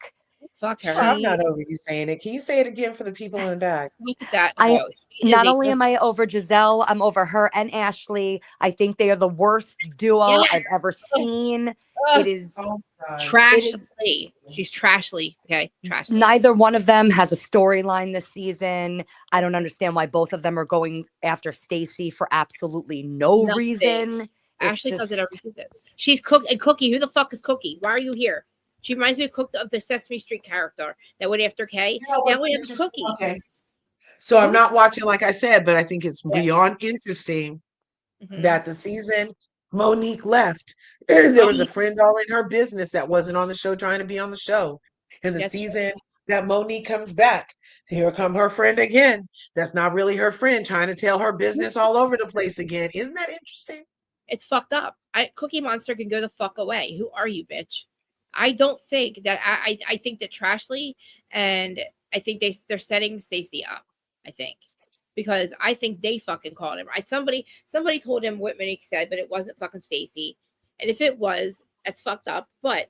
Fuck Oh, her. I'm she not over you saying it. Can you say it again for the people in the back? Look at that I hoe. She is not a only am I over Giselle, I'm over her and Ashley. I think they are the worst duo yes. I've ever seen. Ugh. It is Oh gosh. it is Trashly. She's trashly. Okay, trashly. neither one of them has a storyline this season. I don't understand why both of them are going after Stacy for absolutely no Nothing. reason. It's Ashley does it just every season. She's Cook and Cookie. Who the fuck is Cookie? Why are you here? She reminds me of Cook of the Sesame Street character that went after Kay. You know Now what's we have interesting? Cookie. Okay. So I'm Who? not watching, like I said, but I think it's Yeah. beyond interesting Mhm. that the season Monique left. There was a friend all in her business that wasn't on the show trying to be on the show. And the That's season that Monique comes back, here come her friend again. That's not really her friend, trying to tell her business all over the place again. Isn't that interesting? it's fucked up. Cookie Monster can go the fuck away. Who are you, bitch? I don't think that I think that Trashly and I think they're setting Stacey up. I think because I think they fucking called him. Somebody told him what Monique said, but it wasn't fucking Stacey. And if it was, that's fucked up. But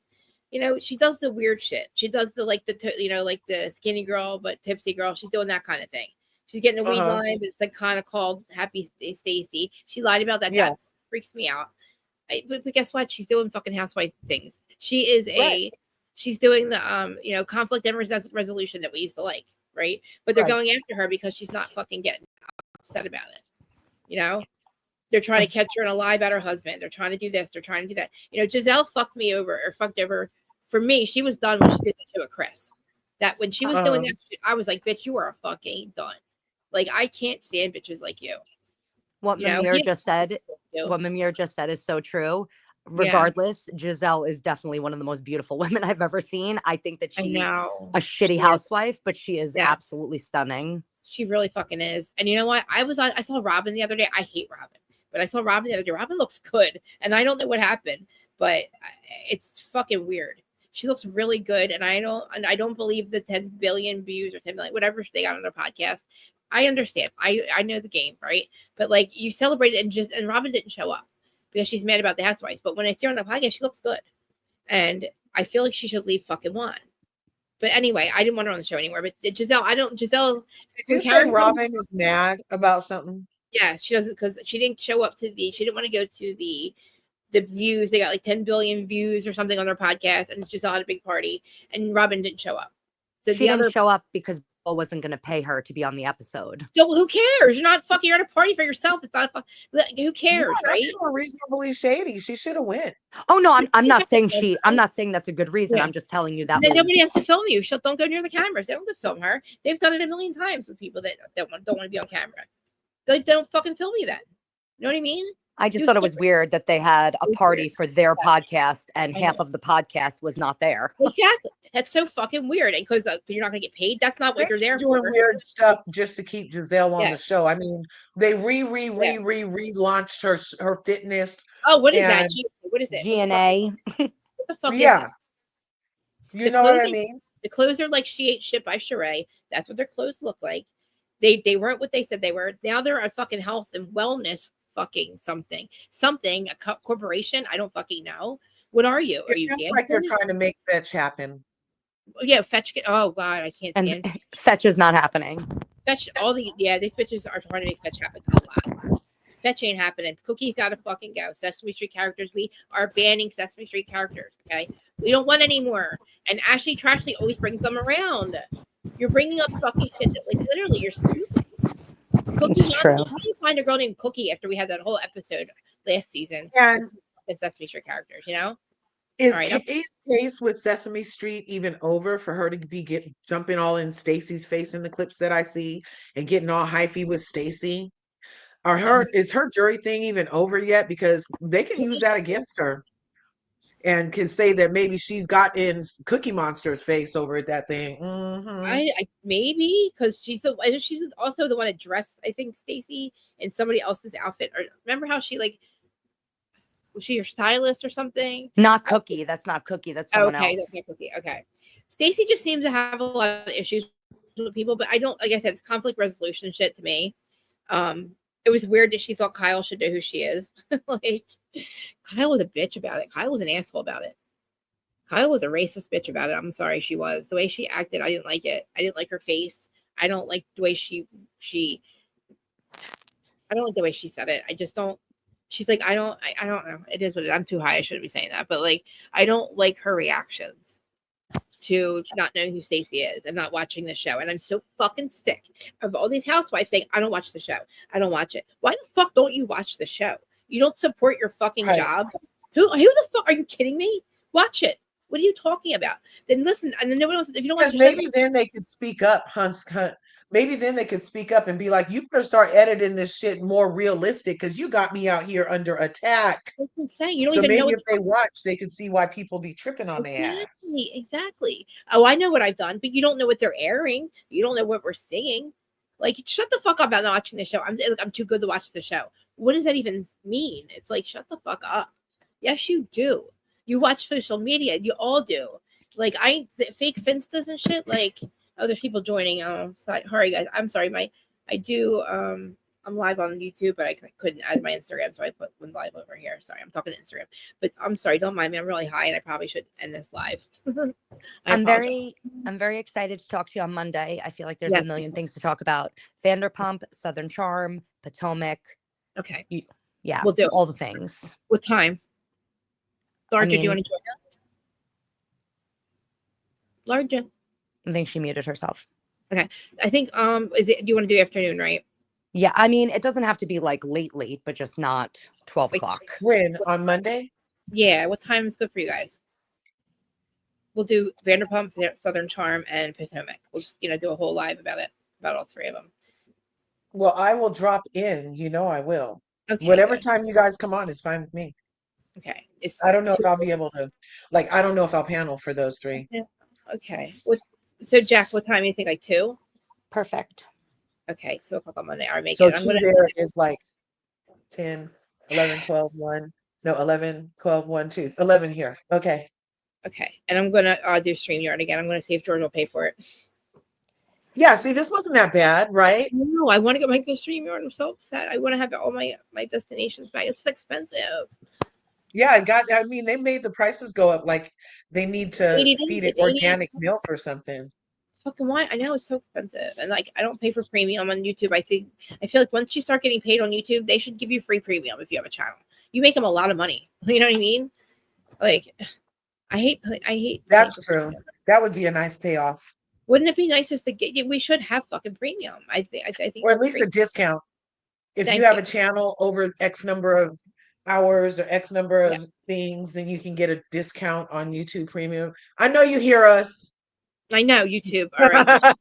she does the weird shit. She does the like like the skinny girl but tipsy girl. She's doing that kind of thing. She's getting a weed Uh-huh. line, but it's like kind of called Happy Stacy. She lied about that. Yeah. That freaks me out. But guess what? She's doing fucking housewife things. She is Right. she's doing the conflict and resolution that we used to like, right? But they're Right. going after her because she's not fucking getting upset about it. They're trying to catch her in a lie about her husband. They're trying to do this. They're trying to do that. Giselle fucked me over or fucked over. For me, she was done when she did that to with Chris. That when she was doing that, I was like, bitch, you are fucking done. Like I can't stand bitches like you. what You know, Mimir he just said. you. What Mimir just said is so true. Yeah, Regardless, Giselle is definitely one of the most beautiful women I've ever seen. I think that I she's know. a shitty She is. housewife, but she is Yeah. absolutely stunning. She really fucking is. And you know what? I saw Robin the other day. I hate Robin, but I saw Robin the other day. Robin looks good, and I don't know what happened, but it's fucking weird. She looks really good, and I don't believe the 10 billion views or 10 million, whatever they got on their podcast. I understand. I know the game, right? But like you celebrated and Robin didn't show up because she's mad about the housewives. But when I see her on the podcast, she looks good, and I feel like she should leave fucking one. But anyway, I didn't want her on the show anymore. But Giselle. Did you say Robin is mad about something? Yes, she doesn't, because she didn't show up she didn't want to go to the views. They got like 10 billion views or something on their podcast, and Giselle had a big party, and Robin didn't show up. So she didn't show up because Bill wasn't going to pay her to be on the episode. So who cares? You're at a party for yourself. It's not who cares, right? That's more reasonably shady. She should have went. Oh no, I'm not saying I'm not saying that's a good reason. I'm just telling you that nobody has to film you. Don't go near the cameras. They don't have to film her. They've done it a million times with people that don't want to be on camera. They don't fucking film you then. You know what I mean? I just thought it was weird that they had a party for their podcast and half of the podcast was not there. Exactly. That's so fucking weird. And because you're not going to get paid, that's not what you're there doing for. weird stuff just to keep Giselle on the show. I mean, they relaunched her fitness. Oh, what is that? What is it? GNA. What the fuck is it? You know what I mean? The clothes are like She Ate Shit by Sheree. That's what their clothes look like. They weren't what they said they were. Now they're a fucking health and wellness fucking something, a corporation. I don't fucking know. What are you? Are you like they're trying to make Fetch happen? Yeah, Fetch. Oh god, I can't stand. And Fetch is not happening. Fetch these bitches are trying to make Fetch happen a lot. Fetch ain't happening. Cookie's gotta fucking go. Sesame Street characters. We are banning Sesame Street characters. Okay, we don't want any more. And Ashley Trashley always brings them around. You're bringing up fucking shit that, like, literally, you're stupid. Cookie, true. How do you find a girl named Cookie after we had that whole episode last season? And Sesame Street characters, you know? Is Case with Sesame Street even over for her to be jumping all in Stacey's face in the clips that I see and getting all hyphy with Stacey? Is her jury thing even over yet? Because they can use that against her and can say that maybe she's got in Cookie Monster's face over at that thing. Mm-hmm. I maybe because she's also the one that dressed, I think, Stacey in somebody else's outfit. Or remember how she was she your stylist or something? Not Cookie. That's not Cookie. That's someone else. Okay, that's not Cookie. Okay. Stacey just seems to have a lot of issues with people, but I don't, like I said, it's conflict resolution shit to me. It was weird that she thought Kyle should know who she is. Like, Kyle was a bitch about it. Kyle was an asshole about it. Kyle was a racist bitch about it. I'm sorry, she was. The way she acted, I didn't like it. I didn't like her face. I don't like the way she I don't like the way she said it. I just don't. She's like, I don't know. It is what it is. I'm too high. I shouldn't be saying that. But, like, I don't like her reactions to not knowing who Stacey is and not watching the show. And I'm so fucking sick of all these housewives saying, I don't watch the show. I don't watch it. Why the fuck don't you watch the show? You don't support your fucking job. Who the fuck, are you kidding me? Watch it. What are you talking about? Then listen, and then nobody else. If you don't watch the maybe show, then they could speak up, Hunt. Maybe then they could speak up and be like, you better start editing this shit more realistic because you got me out here under attack. That's what I'm saying. You don't so even maybe know if they watch, they could see why people be tripping on their ass. Exactly. Oh, I know what I've done, but you don't know what they're airing. You don't know what we're seeing. Like, shut the fuck up about not watching the show. I'm too good to watch the show. What does that even mean? It's like, shut the fuck up. Yes, you do. You watch social media. You all do. Like, fake Finstas and shit. Like, oh, there's people joining. Oh, sorry guys. I'm sorry. I'm live on YouTube, but I couldn't add my Instagram, so I put one live over here. Sorry, I'm talking to Instagram. But I'm sorry, don't mind me. I'm really high, and I probably should end this live. I'm very excited to talk to you on Monday. I feel like there's a million things to talk about. Vanderpump, Southern Charm, Potomac. Okay. Yeah, we'll do all the things. What time? Larger, do you want to join us? Larger. I think she muted herself. Okay. I think do you want to do afternoon, right? Yeah, I mean, it doesn't have to be like late, but just not 12 o'clock. When? On Monday? Yeah. What time is good for you guys? We'll do Vanderpump, Southern Charm, and Potomac. We'll just, do a whole live about it, about all three of them. Well, I will drop in. I will. Okay. Whatever time you guys come on is fine with me. Okay. I don't know if I'll be able to, I don't know if I'll panel for those three. Okay. So, Jack, what time do you think? Like 2? Perfect. Okay, 2 o'clock on Monday. All right, so 2 there is like 10, 11, 12, 1. No, 11, 12, 1, 2. 11 here. Okay. Okay, and I'm going to do StreamYard again. I'm going to see if George will pay for it. Yeah, see, this wasn't that bad, right? No, I want to go back to StreamYard. I'm so upset. I want to have all my destinations back. It's expensive. Yeah, I mean, they made the prices go up like they need to 80 feed days, it it's 80. organic milk or something. Fucking why? I know it's so expensive, and like I don't pay for premium on YouTube. I feel like once you start getting paid on YouTube, they should give you free premium if you have a channel. You make them a lot of money. You know what I mean? Like I hate paying That's for true. premium. That would be a nice payoff, Wouldn't it be nice just to get? We should have fucking premium. I think or at that's least great. a discount. If you Thank have you. a channel over X number of hours or X number Yeah, of things, then you can get a discount on YouTube Premium. I know you hear us. I know YouTube. All right.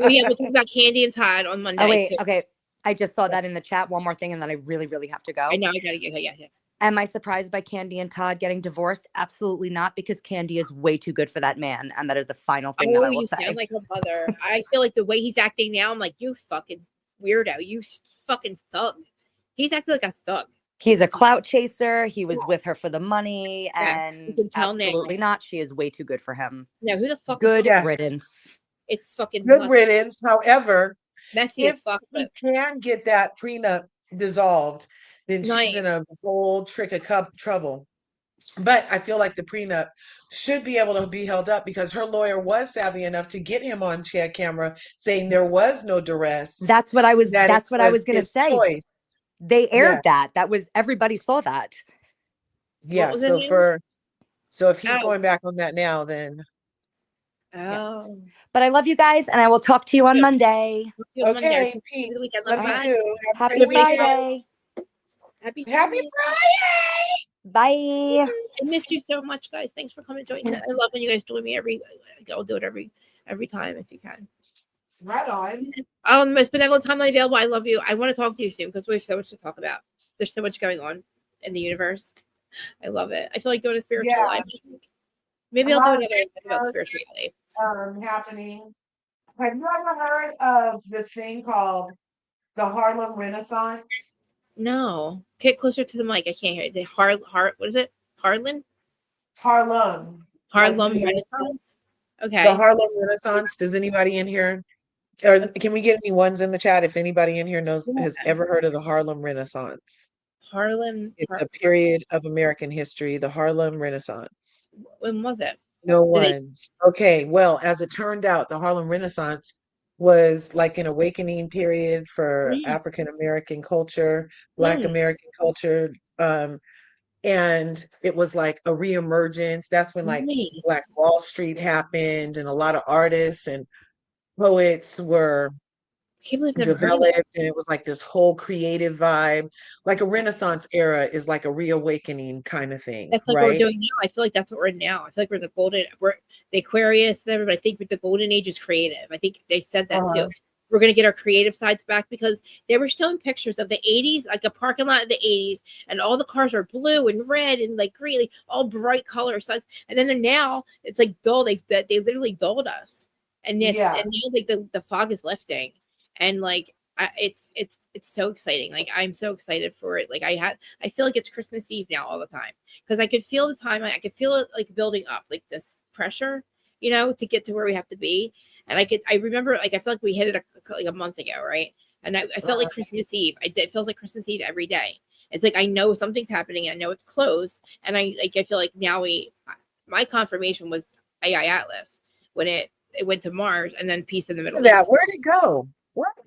Oh yeah, we'll talk about Candy and Todd on Oh, Monday wait. too. Okay. I just saw that in the chat. One more thing, and then I really, really have to I go. know I gotta get. Yeah, yes. Am I surprised by Candy and Todd getting divorced? Absolutely not, because Candy is way too good for that man. And that is the final thing that Oh, I will you say. sound like a mother. I feel like the way he's acting now, I'm like, you fucking weirdo. You fucking thug. He's acting like a thug. He's a clout chaser. He was with her for the money. Yeah, you And can tell now. absolutely not. She is way too good for him. No, who the fuck is Good Yes, riddance. It's fucking good nuts. riddance. However, Messy as if fuck, we but can get that prenup dissolved, then she's nice. in a whole trick of trouble. But I feel like the prenup should be able to be held up because her lawyer was savvy enough to get him on camera saying there was no duress, That's what I was that it was gonna his say. choice. They Yes. aired that. That was everybody saw that. Yeah. Was it So if he's Oh. going back on that now, then Oh. But I love you guys, and I will talk to you on Good. Monday. okay, Pete. Love you Bye. too. Have a Happy great weekend. Friday. Happy Happy Friday. Bye. I missed you so much, guys. Thanks for coming to join. I love when you guys join me I'll do it every time if you can. Right on. Most benevolent time available. I love you. I want to talk to you soon because we have so much to talk about. There's so much going on in the universe. I love it. I feel like doing a spiritual Yeah. live. Maybe I'll do another episode about spirituality. Happening. Have you ever heard of this thing called the Harlem Renaissance? No, get closer to the mic. I can't hear it. The what is it? Harlem Harlem. Like New York. Renaissance. Okay. The Harlem Renaissance. Does anybody in here, or can we get any ones in the chat if anybody in here has ever heard of the Harlem Renaissance? It's a period of American history, the Harlem Renaissance. When was it? No ones. Okay, well, as it turned out, the Harlem Renaissance was like an awakening period for African American culture, Black American culture, and it was like a reemergence. That's when like Black Wall Street happened, and a lot of artists and poets were developed, and it was like this whole creative vibe. Like a Renaissance era is like a reawakening kind of thing. That's like right? what we're doing now. I feel like that's what we're in now. I feel like we're the Aquarius. Everybody, I think the golden age is creative. I think they said that too. We're going to get our creative sides back because they were showing pictures of the 80s, like a parking lot of the 80s, and all the cars are blue and red and like green, like all bright colors. And then now it's like dull. They literally dulled us. And yes, and now like the fog is lifting, and like it's so exciting. Like I'm so excited for it. Like I feel like it's Christmas Eve now all the time because I could feel the time. I could feel it like building up, like this pressure, to get to where we have to be. And I remember, like, I feel like we hit it like a month ago, right? And I felt like Christmas Eve. It feels like Christmas Eve every day. It's like I know something's happening, and I know it's close. And I feel like now my confirmation was AI Atlas when it went to Mars and then Peace in the Middle East. Where'd it go?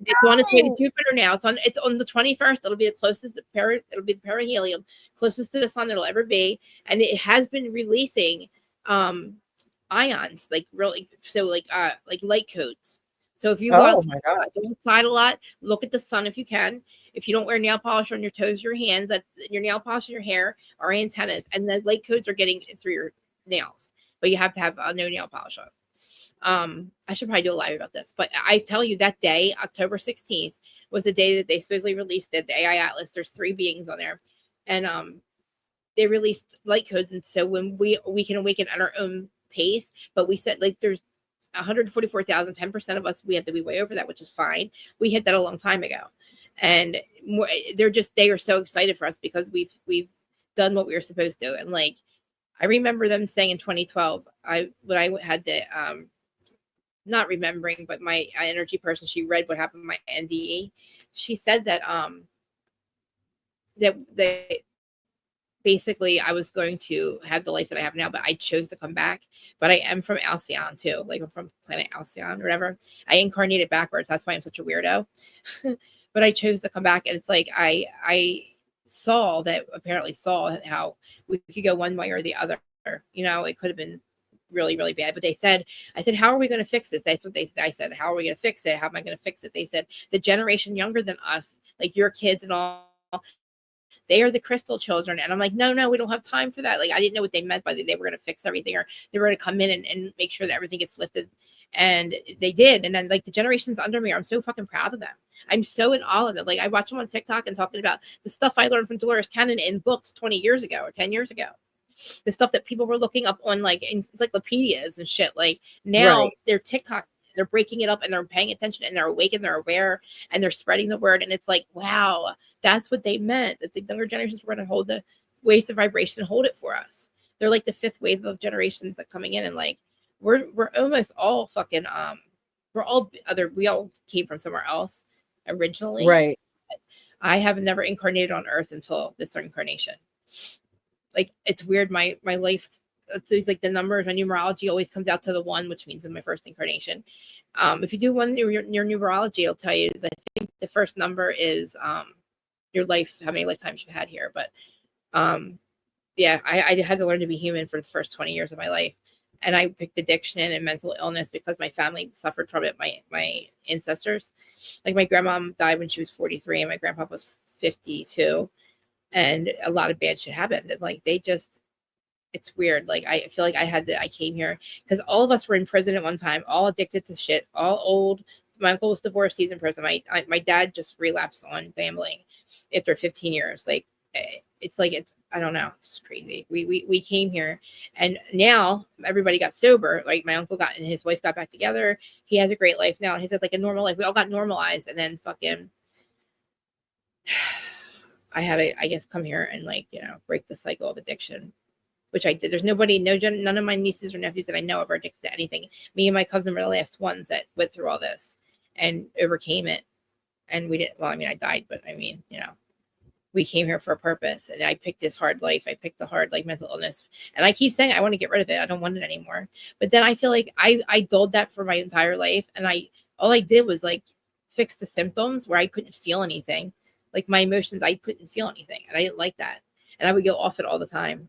It's on its way to Jupiter now. It's on the 21st. It'll be the closest it'll be the perihelion, closest to the sun it'll ever be. And it has been releasing ions, like really, so like light codes. So if you go outside a lot, look at the sun if you can. If you don't wear nail polish on your toes, your hands, your nail polish in your hair or antennas, and the light codes are getting through your nails, but you have to have no nail polish on. I should probably do a live about this, but I tell you that day, October 16th, was the day that they supposedly released it, the AI Atlas. There's 3 beings on there, and they released light codes, and so when we can awaken at our own pace, but we said like there's 144,000, 10% of us, we have to be way over that, which is fine. We hit that a long time ago, and they are so excited for us because we've done what we were supposed to. And like I remember them saying in 2012, when I had the not remembering, but my energy person, she read what happened with my NDE. She said that that basically I was going to have the life that I have now, but I chose to come back. But I am from Alcyon too. Like I'm from planet Alcyon or whatever. I incarnated backwards. That's why I'm such a weirdo. But I chose to come back, and it's like I apparently saw how we could go one way or the other. You know, it could have been really, really bad. But I said, how are we going to fix this? That's what they said. I said, how are we going to fix it? How am I going to fix it? They said, the generation younger than us, like your kids and all, they are the crystal children. And I'm like, no, we don't have time for that. Like, I didn't know what they meant by they were going to fix everything, or they were going to come in and make sure that everything gets lifted. And they did. And then like the generations under me, I'm so fucking proud of them. I'm so in awe of them. Like I watch them on TikTok and talking about the stuff I learned from Dolores Cannon in books 20 years ago or 10 years ago. The stuff that people were looking up on like encyclopedias and shit. Like now they're TikTok, they're breaking it up and they're paying attention and they're awake and they're aware and they're spreading the word. And it's like, wow, that's what they meant, that the younger generations were going to hold the waves of vibration and hold it for us. They're like the fifth wave of generations that coming in, and like we're almost all fucking we all came from somewhere else originally. Right. I have never incarnated on Earth until this incarnation. Like it's weird. My life, it's like the numbers, my numerology always comes out to the 1, which means in my first incarnation. If you do one your numerology, it'll tell you that I think the first number is your life, how many lifetimes you've had here. But yeah, I had to learn to be human for the first 20 years of my life. And I picked addiction and mental illness because my family suffered from it. My ancestors, like my grandmom died when she was 43 and my grandpa was 52. And a lot of bad shit happened. And like it's weird. Like I feel like I came here because all of us were in prison at one time, all addicted to shit, all old. My uncle was divorced, he's in prison. My dad just relapsed on gambling after 15 years. Like it's I don't know, it's crazy. We came here and now everybody got sober. Like my uncle and his wife got back together. He has a great life now. He's had like a normal life. We all got normalized, and then fucking I had to, I guess, come here and like, you know, break the cycle of addiction, which I did. There's none of my nieces or nephews that I know of are addicted to anything. Me and my cousin were the last ones that went through all this and overcame it. And we didn't, well, I mean, I died, but I mean, you know, we came here for a purpose, and I picked this hard life. I picked the hard, like, mental illness, and I keep saying I want to get rid of it. I don't want it anymore. But then I feel like I dulled that for my entire life, and all I did was like fix the symptoms where I couldn't feel anything, like my emotions. I couldn't feel anything, and I didn't like that, and I would go off it all the time.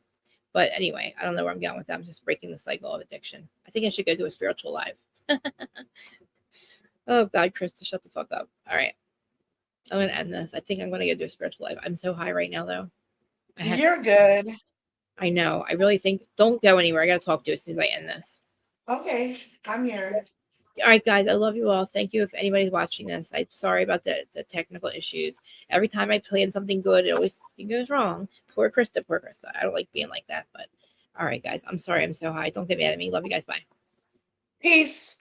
But anyway, I don't know where I'm going with that. I'm just breaking the cycle of addiction. I think I should go do a spiritual live. Oh God, Krista, shut the fuck up. All right. I'm going to end this. I think I'm going to go do a spiritual life. I'm so high right now, though. You're good. I know. I really think, don't go anywhere. I got to talk to you as soon as I end this. Okay. I'm here. All right, guys. I love you all. Thank you if anybody's watching this. I'm sorry about the technical issues. Every time I plan something good, it always goes wrong. Poor Krista. I don't like being like that. But all right, guys. I'm sorry I'm so high. Don't get mad at me. Love you guys. Bye. Peace.